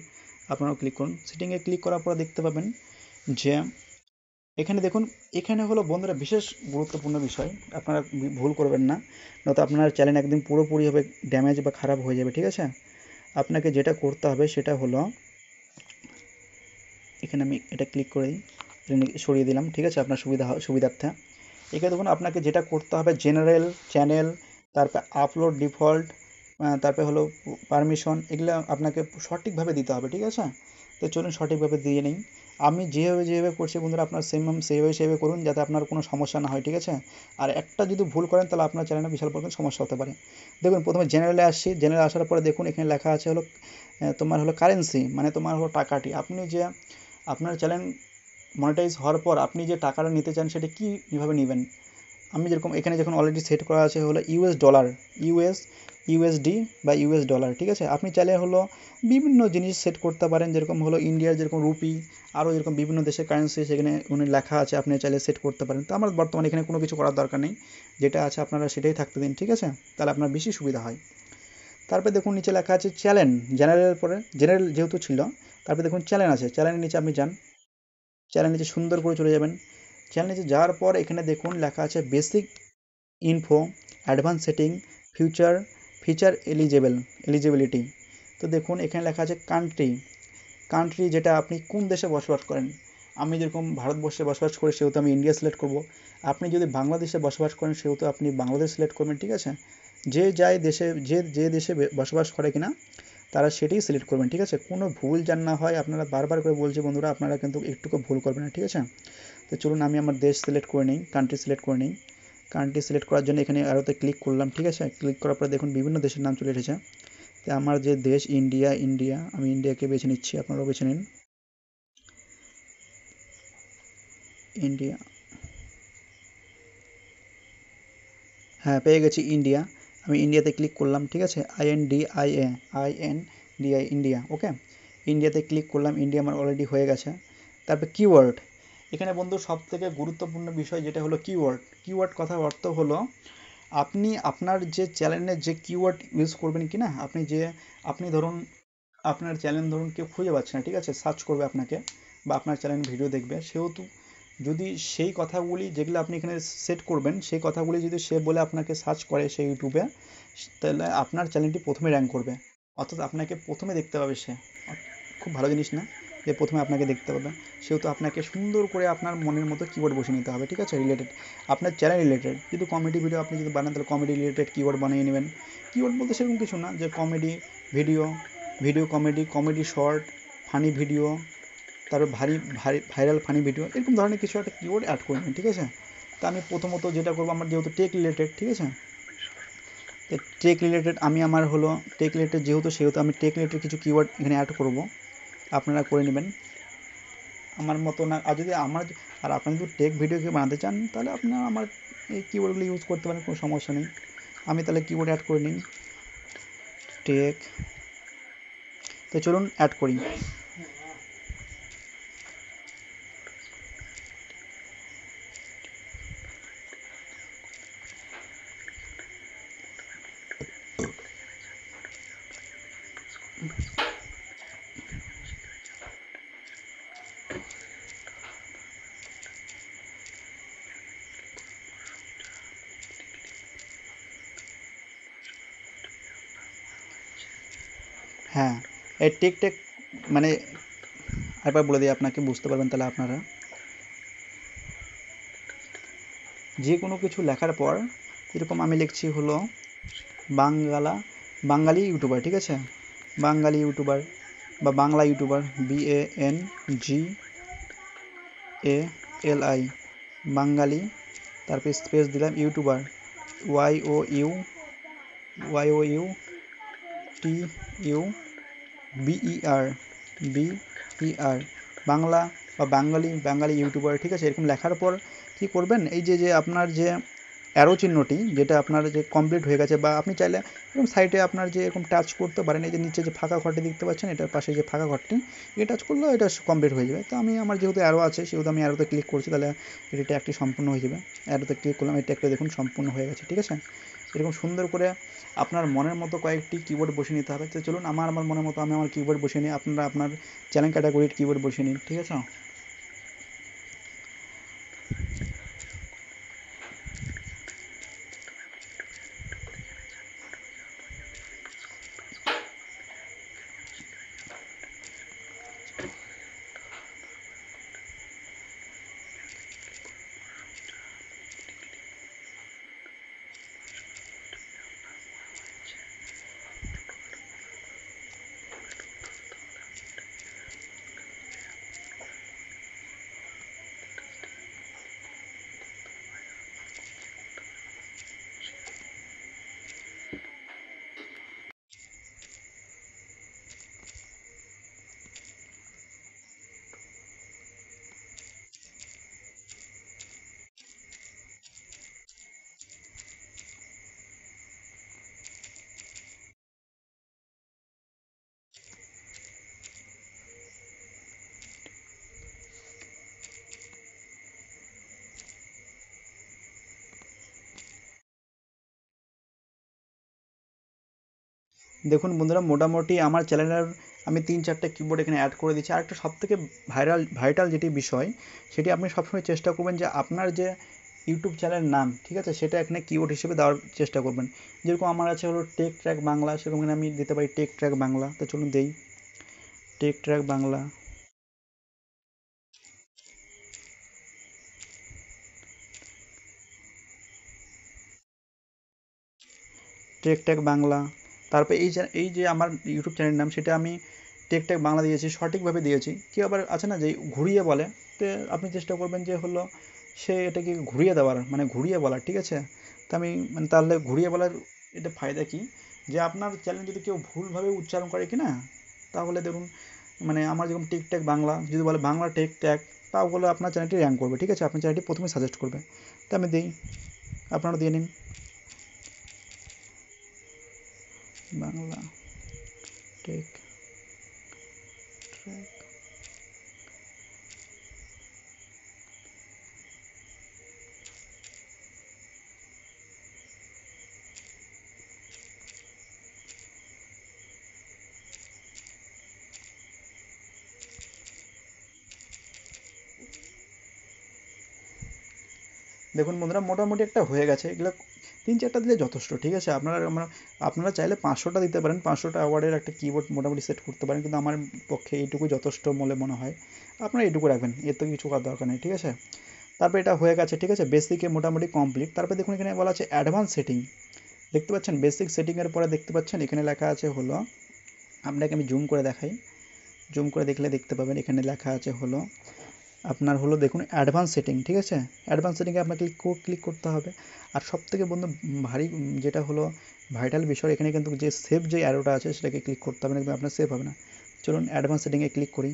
আপনারাও ক্লিক করুন। সেটিংয়ে ক্লিক করার পর দেখতে পাবেন যে এখানে দেখুন, এখানে হলো বন্ধুরা বিশেষ গুরুত্বপূর্ণ বিষয়, আপনারা ভুল করবেন না, নয়তো আপনার চ্যানেল একদিন পুরোপুরিভাবে ড্যামেজ বা খারাপ হয়ে যাবে, ঠিক আছে। আপনাকে যেটা করতে হবে সেটা হলো এখানে আমি এটা ক্লিক করে সরিয়ে দিলাম, ঠিক আছে, আপনার সুবিধার্থে। এখানে দেখুন আপনাকে যেটা করতে হবে জেনারেল চ্যানেল, তারপর আপলোড ডিফল্ট, তারপরে হলো পারমিশন, এগুলো আপনাকে সঠিকভাবে দিতে হবে, ঠিক আছে। তো চলুন সঠিকভাবে দিয়ে নিই। আমি যেভাবে করছি বন্ধুরা আপনার সেইভাবে করুন, যাতে আপনার কোনো সমস্যা না হয়, ঠিক আছে। আর একটা যদি ভুল করেন তাহলে আপনার চ্যানেলে বিশাল পরিমাণ সমস্যা হতে পারে। দেখুন প্রথমে জেনারেলে আসছি, জেনারেলে আসার পরে দেখুন এখানে লেখা আছে হলো তোমার হলো কারেন্সি, মানে তোমার হলো টাকাটি, আপনি যে আপনার চ্যানেল মনিটাইজ হওয়ার পর আপনি যে টাকাটা নিতে চান সেটা কীভাবে নেবেন। আমি যেরকম এখানে যখন অলরেডি সেট করা আছে হলো ইউএস ডলার, ইউএস ইউএসডি বা ইউএস ডলার, ঠিক আছে। আপনি চাইলে হলো বিভিন্ন জিনিস সেট করতে পারেন, যেরকম হলো ইন্ডিয়ার যেরকম রুপি, আরও যেরকম বিভিন্ন দেশের কারেন্সি সেখানে লেখা আছে, আপনি চাইলে সেট করতে পারেন। তো আমার বর্তমানে এখানে কোনো কিছু করার দরকার নেই, যেটা আছে আপনারা সেটাই থাকতে দিন, ঠিক আছে, তাহলে আপনার বেশি সুবিধা হয়। তারপরে দেখুন নিচে লেখা আছে চ্যানেল, জেনারেলের পরে জেনারেল যেহেতু ছিল, তারপরে দেখুন চ্যানেল আছে, চ্যানেলের নিচে আপনি যান, চ্যানেল নিচে সুন্দর করে চলে যাবেন। চ্যানেল নিচে যাওয়ার পর এখানে দেখুন লেখা আছে basic info, advance setting, feature eligibility. তো দেখুন এখানে লেখা আছে কান্ট্রি যেটা আপনি কোন দেশে বসবাস করেন। আমি যেরকম ভারতবর্ষে বসবাস করি সেহেতু আমি ইন্ডিয়া সিলেক্ট করব। আপনি যদি বাংলাদেশে বসবাস করেন সেহেতু আপনি বাংলাদেশ সিলেক্ট করবেন, ঠিক আছে। যে দেশে বসবাস করে কিনা তারা সেটাই সিলেক্ট করবেন, ঠিক আছে। কোনো ভুল যেন না হয়, আপনারা বারবার করে বলছি বন্ধুরা, আপনারা কিন্তু একটুকু ভুল করবেন না, ঠিক আছে। তো চলুন আমি আমার দেশ সিলেক্ট করে নিই, কান্ট্রি সিলেক্ট করে নিই। কান্ট্রি সিলেক্ট করার জন্য এখানে অ্যারোতে ক্লিক করলাম, ঠিক আছে। ক্লিক করার পরে দেখুন বিভিন্ন দেশের নাম চলে এসেছে। তো আমার যে দেশ ইন্ডিয়া, আমি ইন্ডিয়াকে বেছে নিচ্ছি, আপনারাও বেছে নিন ইন্ডিয়া। হ্যাঁ, পেয়ে গেছি ইন্ডিয়া। আমি ইন্ডিয়াতে ক্লিক করলাম, ঠিক আছে। INDIA ইন্ডিয়া, ওকে। ইন্ডিয়াতে ক্লিক করলাম, ইন্ডিয়া আমার অলরেডি হয়ে গেছে। তারপর কিওয়ার্ড, এখানে বন্ধু সব থেকে গুরুত্বপূর্ণ বিষয় যেটা হলো কিওয়ার্ড কথার অর্থ হলো আপনি আপনার যে চ্যানেলের যে কিওয়ার্ড ইউজ করবেন কি না, আপনি ধরুন আপনার চ্যানেল ধরুন কেউ খুঁজে পাচ্ছে না, ঠিক আছে, সার্চ করবে আপনাকে বা আপনার চ্যানেল ভিডিও দেখবে, সেহেতু যদি সেই কথাগুলি যেগুলো আপনি এখানে সেট করবেন সেই কথাগুলি যদি সে বলে আপনাকে সার্চ করে সেই ইউটিউবে, তাহলে আপনার চ্যানেলটি প্রথমে র্যাঙ্ক করবে, অর্থাৎ আপনাকে প্রথমে দেখতে পাবে সে। খুব ভালো জিনিস না যে প্রথমে আপনাকে দেখতে পাবে, সেহেতু আপনাকে সুন্দর করে আপনার মনের মতো কিওয়ার্ড বসিয়ে নিতে হবে, ঠিক আছে, রিলেটেড আপনার চ্যানেল রিলেটেড। যদি কমেডি ভিডিও আপনি যদি বানান তাহলে কমেডি রিলেটেড কিওয়ার্ড বানিয়ে নেবেন। কিওয়ার্ড বলতে সেরকম কিছু না, যে comedy video, comedy short, funny video, তারপর ভাইরাল ফানি ভিডিও, এরকম ধরনের কিছু একটা কিওয়ার্ড অ্যাড করে নিন, ঠিক আছে। তা আমি প্রথমত যেটা করবো, আমার যেহেতু টেক রিলেটেড, ঠিক আছে, টেক রিলেটেড আমি আমার হলো টেক রিলেটেড সেহেতু আমি টেক রিলেটেড কিছু কিওয়ার্ড এখানে অ্যাড করব, আপনারা করে নেবেন আমার মতো না। আর আপনারা যদি টেক ভিডিও কেউ বানাতে চান তাহলে আপনারা আমার এই কিওয়ার্ডগুলো ইউজ করতে পারেন, কোনো সমস্যা নেই। আমি তাহলে কিওয়ার্ড অ্যাড করে নিই টেক, তো চলুন অ্যাড করি। হ্যাঁ, এই টেক মানে আরেকবার বলে দিই আপনাকে, বুঝতে পারবেন তাহলে আপনারা। যে কোনো কিছু লেখার পর এরকম আমি লিখছি হলো বাঙালি ইউটিউবার, ঠিক আছে, বাঙালি ইউটিউবার বা বাংলা ইউটিউবার, BANGALI, বাঙালি, তারপর স্পেস দিলাম ইউটিউবার, YOUTUBER, বাংলা বা বাঙালি ইউটিউবার, ঠিক আছে। এরকম লেখার পর কি করবেন, এই যে আপনার যে অ্যারো চিহ্নটি যেটা আপনার যে কমপ্লিট হয়ে গেছে, বা আপনি চাইলে এরকম সাইডে আপনার যে এরকম টাচ করতে পারেন, এই যে নিচে যে ফাঁকা ঘরটি দেখতে পাচ্ছেন, এটার পাশে যে ফাঁকা ঘরটি, এটা টাচ করলেও এটা কমপ্লিট হয়ে যাবে। তো আমার যেহেতু অ্যারো আছে সেহেতু আমি অ্যারোতে ক্লিক করছি, তাহলে এটা একটি সম্পূর্ণ হয়ে যাবে। অ্যারোতে ক্লিক করলাম, এটা একটা দেখুন সম্পূর্ণ হয়ে গেছে, ঠিক আছে। এরকম সুন্দর করে আপনার মনের মতো কয়েকটি কিবোর্ড বসিয়ে নিতে হবে। তো চলুন আমার মনের মতো আমি আমার কিবোর্ড বসিয়ে নিই, আপনারা আপনার চ্যানেল ক্যাটাগরির কিবোর্ড বসিয়ে নিন, ঠিক আছে। দেখুন বন্ধুরা, মোটামুটি আমার চ্যানেলের আমি 3-4টে কিবোর্ড এখানে অ্যাড করে দিচ্ছি। আরেকটা সবথেকে ভাইটাল যেটি বিষয়, সেটি আপনি সবসময় চেষ্টা করবেন যে আপনার যে ইউটিউব চ্যানেলের নাম, ঠিক আছে, সেটা এখানে কিবোর্ড হিসেবে দেওয়ার চেষ্টা করবেন। যেরকম আমার আছে হলো টেক ট্র্যাক বাংলা, সেরকম এখানে আমি দিতে পারি টেক ট্র্যাক বাংলা। তো চলুন দেই টেক ট্র্যাক বাংলা। টেক ট্যাক বাংলা। তারপর এই যে আমার ইউটিউব চ্যানেলের নাম, সেটা আমি টেক ট্যাক বাংলা দিয়েছি, সঠিকভাবে দিয়েছি। কেউ আবার আছে না যে ঘুরিয়ে বলে, তো আপনি চেষ্টা করবেন যে হলো সে এটাকে ঘুরিয়ে দেওয়ার, মানে ঘুরিয়ে বলার, ঠিক আছে। তো আমি মানে তাহলে ঘুরিয়ে বলার এটা ফায়দা কি, যে আপনার চ্যানেল যদি কেউ ভুলভাবে উচ্চারণ করে কি না, তাহলে দেখুন মানে আমার যেরকম টেক ট্যাক বাংলা যদি বলে বাংলা টেক ট্যাক, তাহলে আপনার চ্যানেলটি র্যাঙ্ক করবে, ঠিক আছে, আপনার চ্যানেলটি প্রথমে সাজেস্ট করবে। তো আমি দিই, আপনারা দিয়ে নিন বাংলা টেক ট্র্যাক। দেখুন বন্ধুরা, মোটামুটি একটা হয়ে গেছে। এগুলো 3-4টা দিলে যথেষ্ট, ঠিক আছে। আপনারা চাইলে 500টা দিতে পারেন, 500টা অ্যাওয়ার্ডের একটা কিবোর্ড মোটামুটি সেট করতে পারেন, কিন্তু আমার পক্ষে এইটুকু যথেষ্ট বলে মনে হয়। আপনারা এইটুকু রাখবেন, এর তো কিছু করার দরকার নেই, ঠিক আছে। তারপর এটা হয়ে গেছে, ঠিক আছে, বেসিকে মোটামুটি কমপ্লিট। তারপর দেখুন এখানে বলা আছে অ্যাডভান্স সেটিং, দেখতে পাচ্ছেন বেসিক সেটিংয়ের পরে দেখতে পাচ্ছেন এখানে লেখা আছে হলো, আপনাকে আমি জুম করে দেখাই, জুম করে দেখলে দেখতে পাবেন এখানে লেখা আছে হলো আপনার হলো দেখুন অ্যাডভান্স সেটিং, ঠিক আছে। অ্যাডভান্স সেটিংয়ে আপনাকে ক্লিক করতে হবে। আর সবথেকে বন্ধু ভারী যেটা হলো ভাইটাল বিষয়, এখানে কিন্তু যে সেভ যে অ্যারোটা আছে সেটাকে ক্লিক করতে হবে না, কিন্তু আপনার সেভ হবে না। চলুন অ্যাডভান্স সেটিংয়ে ক্লিক করি।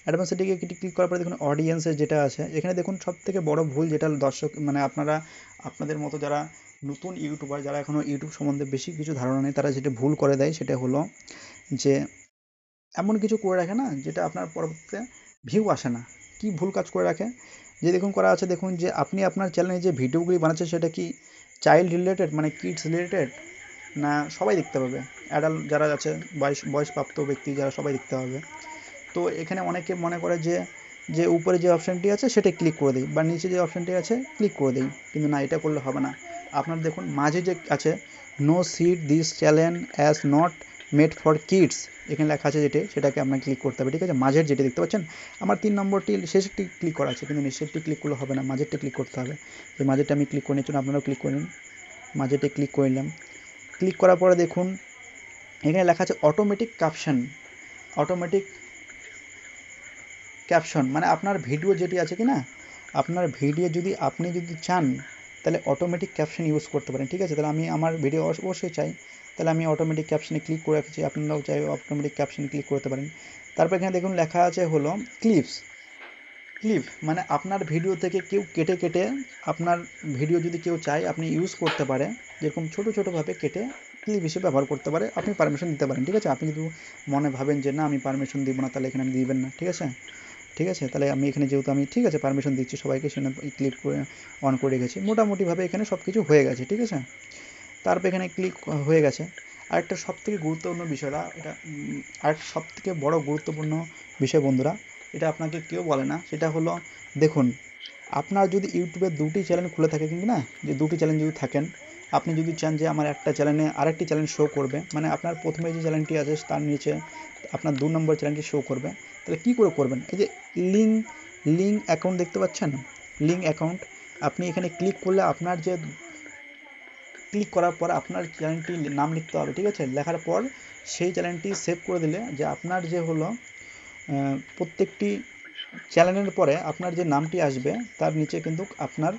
অ্যাডভান্স সেটিংয়ে ক্লিক করার পরে দেখুন অডিয়েন্সের যেটা আছে, এখানে দেখুন সবথেকে বড় ভুল যেটা দর্শক মানে আপনাদের মতো যারা নতুন ইউটিউবার, যারা এখনও ইউটিউব সম্বন্ধে বেশি কিছু ধারণা নেই, তারা যেটা ভুল করে দেয় সেটা হলো যে এমন কিছু করে রাখে না যেটা আপনার পরবর্তীতে ভিউ আসে না। কি ভুল কাজ করে রাখে, যে দেখুন করা আছে, দেখুন যে আপনি আপনার চ্যানেলে যে ভিডিওগুলি বানাচ্ছেন সেটা কি চাইল্ড রিলেটেড, মানে কিডস রিলেটেড, না সবাই দেখতে পাবে, অ্যাডাল্ট যারা আছে বয়সপ্রাপ্ত ব্যক্তি যারা, সবাই দেখতে পাবে। তো এখানে অনেকে মনে করে যে যে উপরে যে অপশানটি আছে সেটা ক্লিক করে দিই, বা নিচে যে অপশানটি আছে ক্লিক করে দিই, কিন্তু না, এটা করলে হবে না। আপনার দেখুন মাঝে যে আছে no set this channel as not made for kids, এখানে লেখা আছে যেটি, সেটাকে আপনাকে ক্লিক করতে হবে, ঠিক আছে। মাঝের যেটি দেখতে পাচ্ছেন, আমার 3 নম্বরটি শেষেরটি ক্লিক করা আছে, কিন্তু নিচেরটি ক্লিক করলে হবে না, মাঝেরটি ক্লিক করতে হবে। তো মাঝেরটা আমি ক্লিক করে নিচ্ছি, আপনারাও ক্লিক করে নিন। মাঝেরটা ক্লিক করে নিলাম। ক্লিক করার পরে দেখুন এখানে লেখা আছে অটোমেটিক ক্যাপশন। অটোমেটিক ক্যাপশন মানে আপনার ভিডিও যেটি আছে কি না, আপনার ভিডিও যদি আপনি যদি চান তাহলে অটোমেটিক ক্যাপশন ইউজ করতে পারেন, ঠিক আছে। তাহলে আমি আমার ভিডিও অবশ্যই চাই, তাহলে আমি অটোমেটিক ক্যাপশনে ক্লিক করে রাখছি, আপনারাও চাই অটোমেটিক ক্যাপশনে ক্লিক করতে পারেন। তারপর এখানে দেখুন লেখা আছে হলো ক্লিপস। ক্লিপ মানে আপনার ভিডিও থেকে কেউ কেটে কেটে আপনার ভিডিও যদি কেউ চায় আপনি ইউজ করতে পারে, যেরকম ছোটো ছোটোভাবে কেটে ক্লিপ হিসেবে ব্যবহার করতে পারে, আপনি পারমিশন দিতে পারেন, ঠিক আছে। আপনি যদি মনে ভাবেন যে না আমি পারমিশন দিব না, তাহলে এখানে আমি দিবেন না, ঠিক আছে। ঠিক আছে, তাহলে আমি এখানে যেহেতু আমি ঠিক আছে পারমিশন দিচ্ছি সবাইকে, সেখানে ক্লিক করে অন করে রেখেছি, মোটামুটিভাবে এখানে সব কিছু হয়ে গেছে, ঠিক আছে। তারপর এখানে ক্লিক হয়ে গেছে। আরেকটা সবথেকে গুরুত্বপূর্ণ বিষয়টা, এটা আরেকটা সবথেকে বড় গুরুত্বপূর্ণ বিষয় বন্ধুরা, এটা আপনাকে কেউ বলে না, সেটা হলো দেখুন আপনার যদি ইউটিউবে 2টি চ্যানেল খুলে থাকে কিন্তু না, যে 2টি চ্যানেল যদি থাকেন, আপনি যদি চান যে আমার একটা চ্যানেলে আরেকটি চ্যানেল শো করবে, মানে আপনার প্রথমে যে চ্যানেলটি আছে তার নিচে আপনার 2 নম্বর চ্যানেলটি শো করবে, তাহলে কী করে করবেন, এই যে লিঙ্ক অ্যাকাউন্ট দেখতে পাচ্ছেন, লিঙ্ক অ্যাকাউন্ট, আপনি এখানে ক্লিক করলে আপনার যে ক্লিক করার পর আপনার চ্যানেলটি নাম লিখতে হবে, ঠিক আছে। লেখার পর সেই চ্যানেলটি সেভ করে দিলে যে আপনার যে হলো প্রত্যেকটি চ্যানেলের পরে আপনার যে নামটি আসবে তার নিচে কিন্তু আপনার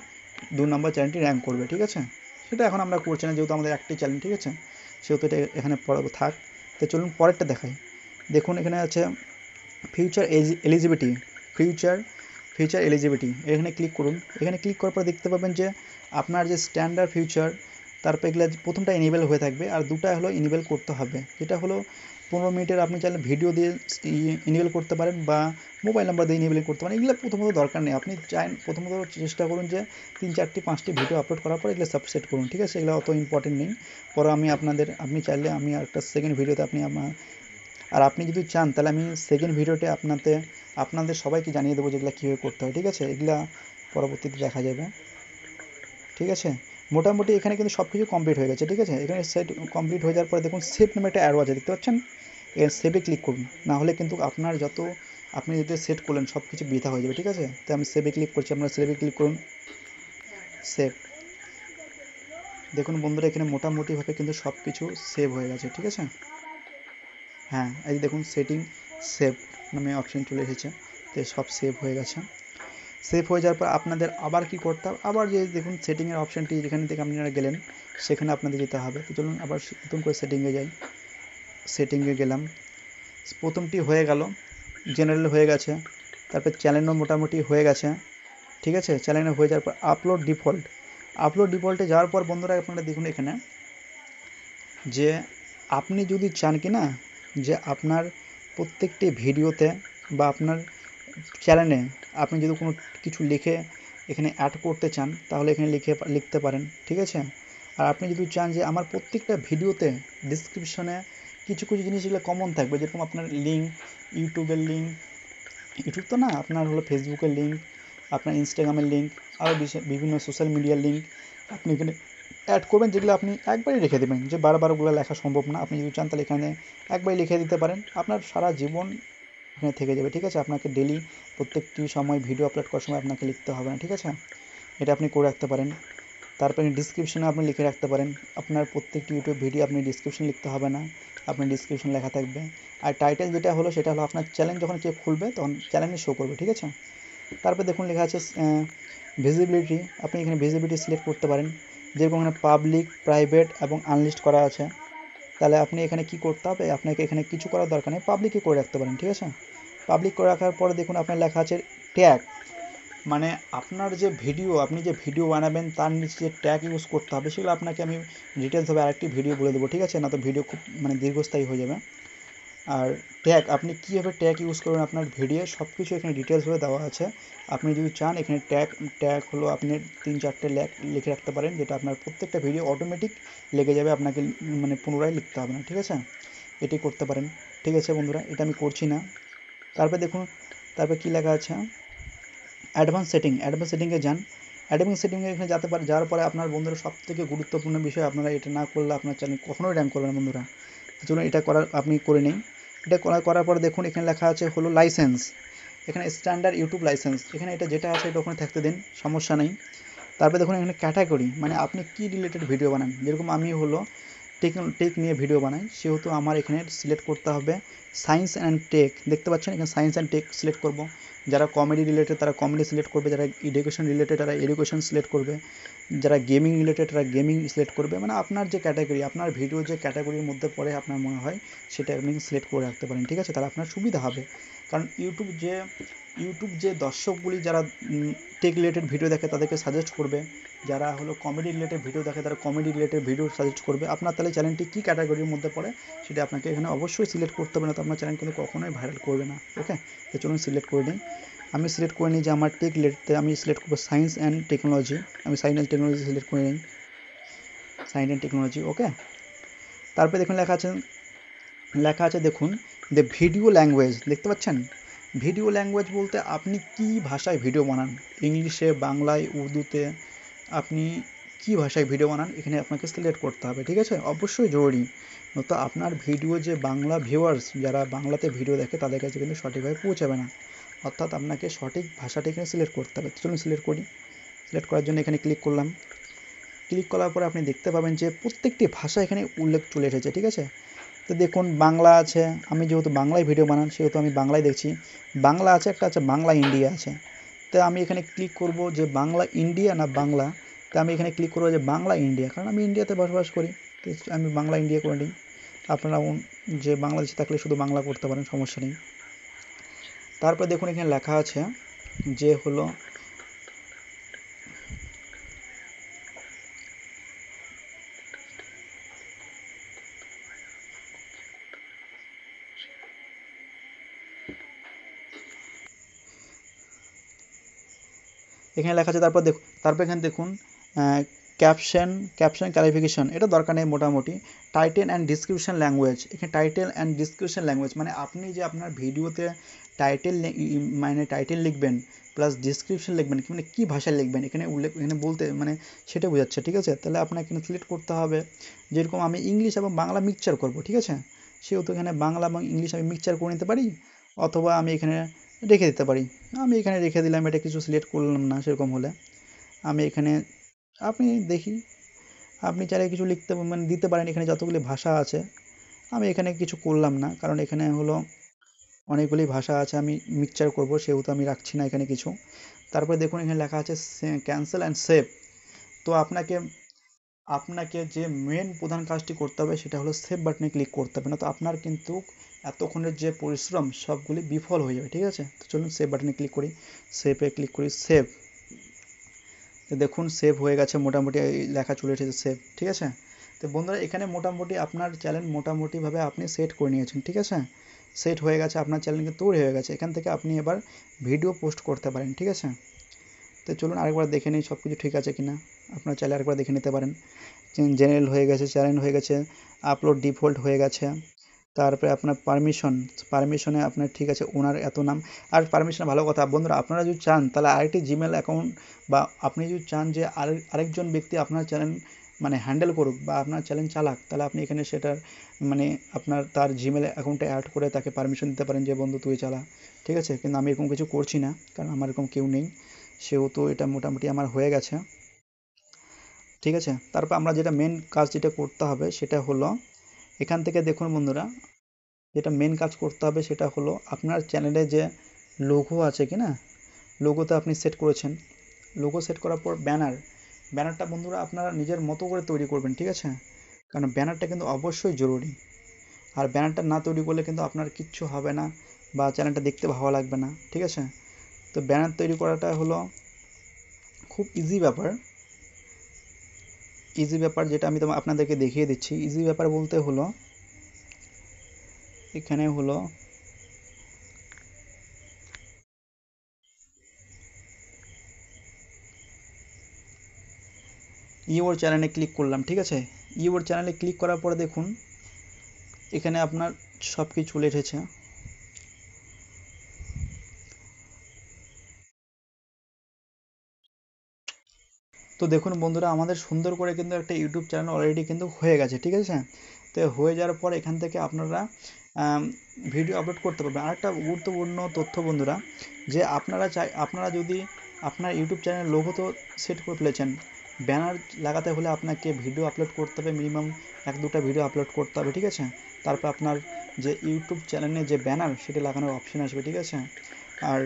2 নম্বর চ্যানেলটি র্যাঙ্ক করবে, ঠিক আছে। সেটা এখন আমরা করছি না, যেহেতু আমাদের একটি চ্যানেল, ঠিক আছে, সেহেতু এটা এখানে থাক। তো চলুন পরেরটা দেখাই। দেখুন এখানে আছে ফিউচার এলিজিবিলিটি, ফিউচার এলিজিবিলিটি, এখানে ক্লিক করুন। এখানে ক্লিক করার পর দেখতে পাবেন যে আপনার যে স্ট্যান্ডার্ড ফিউচার, তারপর এগুলো প্রথমটা ইনেবল হয়ে থাকবে আর দুটা হলো ইনেবল করতে হবে, যেটা হলো 15 মিনিটের আপনি চাইলে ভিডিও দিয়ে ইনেবল করতে পারেন বা মোবাইল নাম্বার দিয়ে ইনেবল করতে পারেন। এগুলো প্রথমত দরকার নেই, আপনি প্রথমত চেষ্টা করুন যে 3-4-5টি ভিডিও আপলোড করার পর এগুলো সাবসেট করুন, ঠিক আছে? এগুলো অত ইম্পর্টেন্ট নেই। পরে আপনি চাইলে আমি একটা সেকেন্ড ভিডিওতে আর আপনি যদি চান তাহলে আমি সেকেন্ড ভিডিওতে আপনাদের সবাইকে জানিয়ে দেবো যেগুলো কীভাবে করতে হয়, ঠিক আছে? এগুলা পরবর্তীতে দেখা যাবে, ঠিক আছে? মোটামুটি এখানে কিন্তু সব কিছু কমপ্লিট হয়ে গেছে, ঠিক আছে? এখানে সেট কমপ্লিট হয়ে যাওয়ার পরে দেখুন সেভ নামে একটা অ্যারো আছে, দেখতে পাচ্ছেন? এর সেভে ক্লিক করুন, না হলে কিন্তু আপনি যেটা সেট করলেন সব কিছু বৃথা হয়ে যাবে, ঠিক আছে? তো আমি সেভে ক্লিক করছি, আপনারা সেভে ক্লিক করুন, সেভ। দেখুন বন্ধুরা এখানে মোটামুটিভাবে কিন্তু সব কিছু সেভ হয়ে গেছে, ঠিক আছে? হ্যাঁ, এই দেখুন সেটিং সেভ নামে অপশন চলে এসেছে, তো সব সেভ হয়ে গেছে। সেভ হয়ে যাওয়ার পর আপনাদের আবার কি করতে হবে, আবার যে দেখুন সেটিংয়ের অপশানটি যেখান থেকে আপনারা গেলেন সেখানে আপনাদের যেতে হবে। তো চলুন আবার নতুন করে সেটিংয়ে যাই, সেটিংয়ে গেলাম, প্রথমটি হয়ে গেল, জেনারেল হয়ে গেছে, তারপর চ্যানেলও মোটামুটি হয়ে গেছে, ঠিক আছে? চ্যানেলে হয়ে যাওয়ার পর আপলোড ডিফল্টে যাওয়ার পর বন্ধুরা আপনারা দেখুন এখানে যে আপনি যদি চান কি না যে আপনার প্রত্যেকটি ভিডিওতে বা আপনার চ্যানেলে আপনি যদি কোনো কিছু লিখে এখানে অ্যাড করতে চান তাহলে এখানে লিখতে পারেন, ঠিক আছে? আর আপনি যদি চান যে আমার প্রত্যেকটা ভিডিওতে ডিসক্রিপশনে কিছু কিছু জিনিস যেগুলো কমন থাকবে, যেরকম আপনার লিঙ্ক, ইউটিউবের লিঙ্ক, ইউটিউব তো না, আপনার হলো ফেসবুকের লিঙ্ক, আপনার ইনস্টাগ্রামের লিঙ্ক, আরও বিভিন্ন সোশ্যাল মিডিয়ার লিঙ্ক আপনি এখানে অ্যাড করবেন, যেগুলো আপনি একবারই রেখে দেবেন, যে বারবার ওগুলো লেখা সম্ভব না। আপনি যদি চান তাহলে এখানে একবারই লিখে দিতে পারেন, আপনার সারা জীবন এখানে থেকে যাবে, ঠিক আছে? আপনাকে ডেলি প্রত্যেকটি সময় ভিডিও আপলোড করার সময় আপনাকে লিখতে হবে না, ঠিক আছে? এটা আপনি করে রাখতে পারেন। তারপরে ডিসক্রিপশনে আপনি লিখে রাখতে পারেন, আপনার প্রত্যেকটি ইউটিউব ভিডিও আপনি ডিসক্রিপশন লিখতে হবে না, আপনার ডিসক্রিপশন লেখা থাকবে। আর টাইটেল যেটা হলো সেটা হলো আপনার চ্যানেল যখন কেউ খুলবে তখন চ্যানেলে শো করবে, ঠিক আছে? তারপর দেখুন লেখা আছে ভিজিবিলিটি, আপনি এখানে ভিজিবিলিটি সিলেক্ট করতে পারেন, যেরকম এখানে পাবলিক, প্রাইভেট এবং আনলিস্ট করা আছে। তাহলে আপনি এখানে কি করতে হবে, আপনাকে এখানে কিছু করার দরকার নেই, পাবলিকে করে রাখতে পারেন, ঠিক আছে? পাবলিক করে রাখার পরে দেখুন আপনার লেখা আছে ট্যাগ, মানে আপনার যে আপনি যে ভিডিও বানাবেন তার নিচে যে ট্যাগ ইউজ করতে হবে সেগুলো আপনাকে আমি ডিটেলসভাবে আরেকটি ভিডিও বলে দেবো, ঠিক আছে? না তো ভিডিও খুব দীর্ঘস্থায়ী হয়ে যাবে। আর ট্যাগ আপনি কীভাবে ট্যাগ ইউজ করবেন আপনার ভিডিও সব কিছু এখানে ডিটেলসভাবে দেওয়া আছে। আপনি যদি চান এখানে ট্যাগ হলো আপনি 3-4টে লিখে রাখতে পারেন, যেটা আপনার প্রত্যেকটা ভিডিও অটোমেটিক লেগে যাবে, আপনাকে পুনরায় লিখতে হবে না, ঠিক আছে? এটি করতে পারেন, ঠিক আছে বন্ধুরা? এটা আমি করছি না। তারপর দেখুন তারপর কী লেখা আছে, অ্যাডভান্স সেটিংয়ে যান। অ্যাডভান্স সেটিংয়ে এখানে যাওয়ার পরে আপনার বন্ধুরা সবথেকে গুরুত্বপূর্ণ বিষয়, আপনারা এটা না করলে আপনার চ্যানেল কখনোই র্যাঙ্ক করবে না বন্ধুরা। তো চলুন এটা আপনি করে নিন। এটা করার পরে দেখুন এখানে লেখা আছে হলো লাইসেন্স, এখানে স্ট্যান্ডার্ড ইউটিউব লাইসেন্স, এখানে এটা যেটা আছে এটা ওখানে থাকতে দিন, সমস্যা নেই। তারপরে দেখুন এখানে ক্যাটাগরি, মানে আপনি কি রিলেটেড ভিডিও বানান, যেরকম আমি হলো টেক নিয়ে ভিডিও বানাই, সেহেতু আমার এখানে সিলেক্ট করতে হবে সায়েন্স অ্যান্ড টেক, দেখতে পাচ্ছেন এখানে সায়েন্স অ্যান্ড টেক সিলেক্ট করব। যারা কমেডি রিলেটেড তারা কমেডি সিলেক্ট করবে, যারা এডুকেশন রিলেটেড তারা এডুকেশন সিলেক্ট করবে, যারা গেমিং রিলেটেড তারা গেমিং সিলেক্ট করবে, মানে আপনার যে ক্যাটাগরি, আপনার ভিডিও যে ক্যাটাগরির মধ্যে পড়ে আপনার মনে হয় সেটা আপনি সিলেক্ট করে রাখতে পারেন, ঠিক আছে? তাহলে আপনার সুবিধা হবে, কারণ ইউটিউব যে দর্শকগুলি যারা টেক রিলেটেড ভিডিও দেখে তাদেরকে সাজেস্ট করবে, যারা হলো কমেডি রিলেটেড ভিডিও দেখে তারা কমেডি রিলেটেড ভিডিও সাজেস্ট করবে। আপনার তাহলে চ্যানেলটি কী ক্যাটাগরির মধ্যে পড়ে সেটা আপনাকে এখানে অবশ্যই সিলেক্ট করতে হবে, না তো আপনার চ্যানেল কিন্তু কখনোই ভাইরাল করবে না, ওকে? তো চলুন সিলেক্ট করে নিই। আমি সিলেক্ট করে নিই যে আমার টেক রিলেটেড, আমি সিলেক্ট করবো সায়েন্স অ্যান্ড টেকনোলজি, আমি সায়েন্স অ্যান্ড টেকনোলজি সিলেক্ট করে নিই, সায়েন্স অ্যান্ড টেকনোলজি, ওকে? তারপরে দেখুন লেখা আছে দেখুন দ্য ভিডিও ল্যাঙ্গুয়েজ, দেখতে পাচ্ছেন? ভিডিও ল্যাঙ্গুয়েজ বলতে আপনি কি ভাষায় ভিডিও বানান, ইংলিশে, বাংলায়, উর্দুতে, আপনি কি ভাষায় ভিডিও বানান এখানে আপনাকে সিলেক্ট করতে হবে, ঠিক আছে? অবশ্যই জরুরি, নয়তো আপনার ভিডিও যে বাংলা ভিউয়ার্স যারা বাংলাতে ভিডিও দেখে তাদের কাছে কিন্তু সঠিকভাবে পৌঁছাবে না, অর্থাৎ আপনাকে সঠিক ভাষাটা এখানে সিলেক্ট করতে হবে। চলুন সিলেক্ট করি। সিলেক্ট করার জন্য এখানে ক্লিক করলাম। ক্লিক করার পরে আপনি দেখতে পাবেন যে প্রত্যেকটি ভাষা এখানে উল্লেখ চলে এসেছে, ঠিক আছে? তো দেখুন বাংলা আছে, আমি যেহেতু বাংলায় ভিডিও বানান সেহেতু আমি বাংলায় দেখছি, বাংলা আছে, একটা আছে বাংলা ইন্ডিয়া আছে। তো আমি এখানে ক্লিক করব যে বাংলা ইন্ডিয়া না বাংলা, তো আমি এখানে ক্লিক করবো যে বাংলা ইন্ডিয়া, কারণ আমি ইন্ডিয়াতে বসবাস করি, তো আমি বাংলা ইন্ডিয়া করে নিই। আপনারা যে বাংলাদেশে থাকলে শুধু বাংলা করতে পারেন, সমস্যা নেই। তারপর দেখুন এখানে লেখা আছে যে হলো এখানে লেখা আছে, তারপর এখানে দেখুন ক্যাপশন ক্লারিফিকেশন, এটা দরকার নেই মোটামুটি। টাইটেল অ্যান্ড ডিসক্রিপশন ল্যাঙ্গুয়েজ, এখানে টাইটেল অ্যান্ড ডিসক্রিপশন ল্যাঙ্গুয়েজ মানে আপনি যে আপনার ভিডিওতে টাইটেল লিখবেন প্লাস ডিসক্রিপশন লিখবেন, মানে কী ভাষায় লিখবেন এখানে এখানে বলতে মানে সেটা বোঝাচ্ছে, ঠিক আছে। তাহলে আপনাকে এখানে সিলেক্ট করতে হবে, যেরকম আমি ইংলিশ এবং বাংলা মিক্সচার করব, ঠিক আছে। সেহেতু এখানে বাংলা এবং ইংলিশ আমি মিক্সচার করে নিতে পারি, অথবা আমি এখানে রেখে দিতে পারি। আমি এখানে রেখে দিলাম, এটা কিছু সিলেক্ট করলাম না। সেরকম হলে আমি এখানে আপনি দেখি আপনি চাইলে কিছু লিখতে মানে দিতে পারেন, এখানে যতগুলি ভাষা আছে। আমি এখানে কিছু করলাম না, কারণ এখানে হলো অনেকগুলি ভাষা আছে, আমি মিক্সচার করব, সেহেতু আমি রাখছি না এখানে কিছু। তারপরে দেখুন এখানে লেখা আছে ক্যান্সেল অ্যান্ড সেভ। তো আপনাকে যে মেন প্রধান কাজটি করতে হবে সেটা হলো সেভ বাটনে ক্লিক করতে হবে, না তো আপনার কিন্তু এতক্ষণের যে পরিশ্রম সবগুলি বিফল হয়ে যাবে, ঠিক আছে। তো চলুন সেভ বাটনে ক্লিক করি, সেভ। তো দেখুন সেভ হয়ে গেছে, মোটামুটি লেখা চলে এসেছে সেভ, ঠিক আছে। তো বন্ধুরা এখানে মোটামুটি আপনার চ্যানেল মোটামুটিভাবে আপনি সেট করে নিয়েছেন, ঠিক আছে। সেট হয়ে গেছে, আপনার চ্যানেল কিন্তু তৈরি হয়ে গেছে। এখান থেকে আপনি এবার ভিডিও পোস্ট করতে পারেন, ঠিক আছে। তো চলুন আরেকবার দেখে নিই সব কিছু ঠিক আছে কিনা, আপনার চ্যানেল আরেকবার দেখে নিতে পারেন। জেনারেল হয়ে গেছে, চ্যানেল হয়ে গেছে, আপলোড ডিফল্ট হয়ে গেছে। তারপরে আপনার পারমিশনে আপনার ঠিক আছে ওনার এত নাম। আর পারমিশন ভালো কথা বন্ধুরা, আপনারা যদি চান তাহলে আরেকটি জিমেল অ্যাকাউন্ট বা আপনি যদি চান যে আরেকজন ব্যক্তি আপনার চ্যানেল মানে হ্যান্ডেল করুক বা আপনার চ্যানেল চালাক, তাহলে আপনি এখানে সেটার মানে তার জিমেল অ্যাকাউন্টে অ্যাড করে তাকে পারমিশন দিতে পারেন যে বন্ধু তুই চালা, ঠিক আছে। কিন্তু আমি এরকম কিছু করছি না, কারণ আমার এরকম কেউ নেই, সেহেতু এটা মোটামুটি আমার হয়ে গেছে, ঠিক আছে। তারপর আমরা যেটা মেন কাজ যেটা করতে হবে সেটা হলো এখান থেকে দেখুন বন্ধুরা, যেটা মেন কাজ করতে হবে সেটা হলো আপনার চ্যানেলে যে লোগো আছে কি না, লোগোতে আপনি সেট করেছেন, লোগো সেট করার পর ব্যানারটা বন্ধুরা আপনারা নিজের মতো করে তৈরি করবেন, ঠিক আছে। কারণ ব্যানারটা কিন্তু অবশ্যই জরুরি, আর ব্যানারটা না তৈরি করলে কিন্তু আপনার কিচ্ছু হবে না বা চ্যানেলটা দেখতে ভালো লাগবে না, ঠিক আছে। তো ব্যানার তৈরি করাটা হলো খুব ইজি ব্যাপার, যেটা আমি আপনাদেরকে দেখিয়ে দিচ্ছি। ইজি ব্যাপার বলতে হলো এখানে হলো ইওর চ্যানেলে ক্লিক করলাম, ঠিক আছে। ইওর চ্যানেলে ক্লিক করার পরে দেখুন এখানে আপনার সব কিছু চলে এসেছে। তো দেখুন বন্ধুরা আমাদের সুন্দর করে কিন্তু একটা ইউটিউব চ্যানেল অলরেডি কিন্তু হয়ে গেছে, ঠিক আছে। তো হয়ে যাওয়ার পর এখান থেকে আপনারা ভিডিও আপলোড করতে পারবেন। আরেকটা গুরুত্বপূর্ণ তথ্য বন্ধুরা, যে আপনারা যদি আপনার ইউটিউব চ্যানেল লোগো তো সেট করে ফেলেছেন, ব্যানার লাগাতে হলে আপনাকে ভিডিও আপলোড করতে হবে, মিনিমাম 1-2টা ভিডিও আপলোড করতে হবে, ঠিক আছে। তারপর আপনার যে ইউটিউব চ্যানেলে যে ব্যানার সেটা লাগানোর অপশন আসবে, ঠিক আছে। আর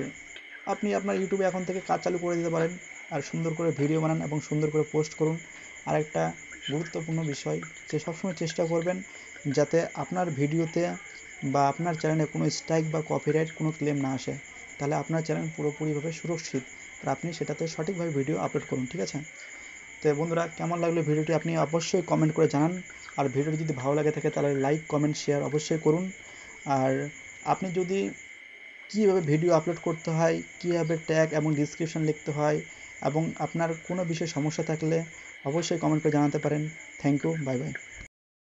আপনি আপনার ইউটিউবে এখন থেকে কাজ চালু করে দিতে পারেন, আর সুন্দর করে ভিডিও বানান এবং সুন্দর করে পোস্ট করুন। আর একটা গুরুত্বপূর্ণ বিষয়, যে সবসময় চেষ্টা করবেন যাতে আপনার ভিডিওতে বা আপনার চ্যানেলে কোনো স্ট্রাইক বা কপিরাইট কোনো ক্লেম না আসে, তাহলে আপনার চ্যানেল পুরোপুরিভাবে সুরক্ষিত, আর আপনি সেটাতে সঠিকভাবে ভিডিও আপলোড করুন, ঠিক আছে। তো বন্ধুরা কেমন লাগলো ভিডিওটি আপনি অবশ্যই কমেন্ট করে জানান, আর ভিডিওটি যদি ভালো লাগে থাকে তাহলে লাইক কমেন্ট শেয়ার অবশ্যই করুন। আর আপনি যদি কীভাবে ভিডিও আপলোড করতে হয়, কীভাবে ট্যাগ এবং ডিসক্রিপশন লিখতে হয়, এবং আপনার কোনো বিষয়ে সমস্যা থাকলে অবশ্যই কমেন্ট করে জানাতে পারেন। Thank you, bye by.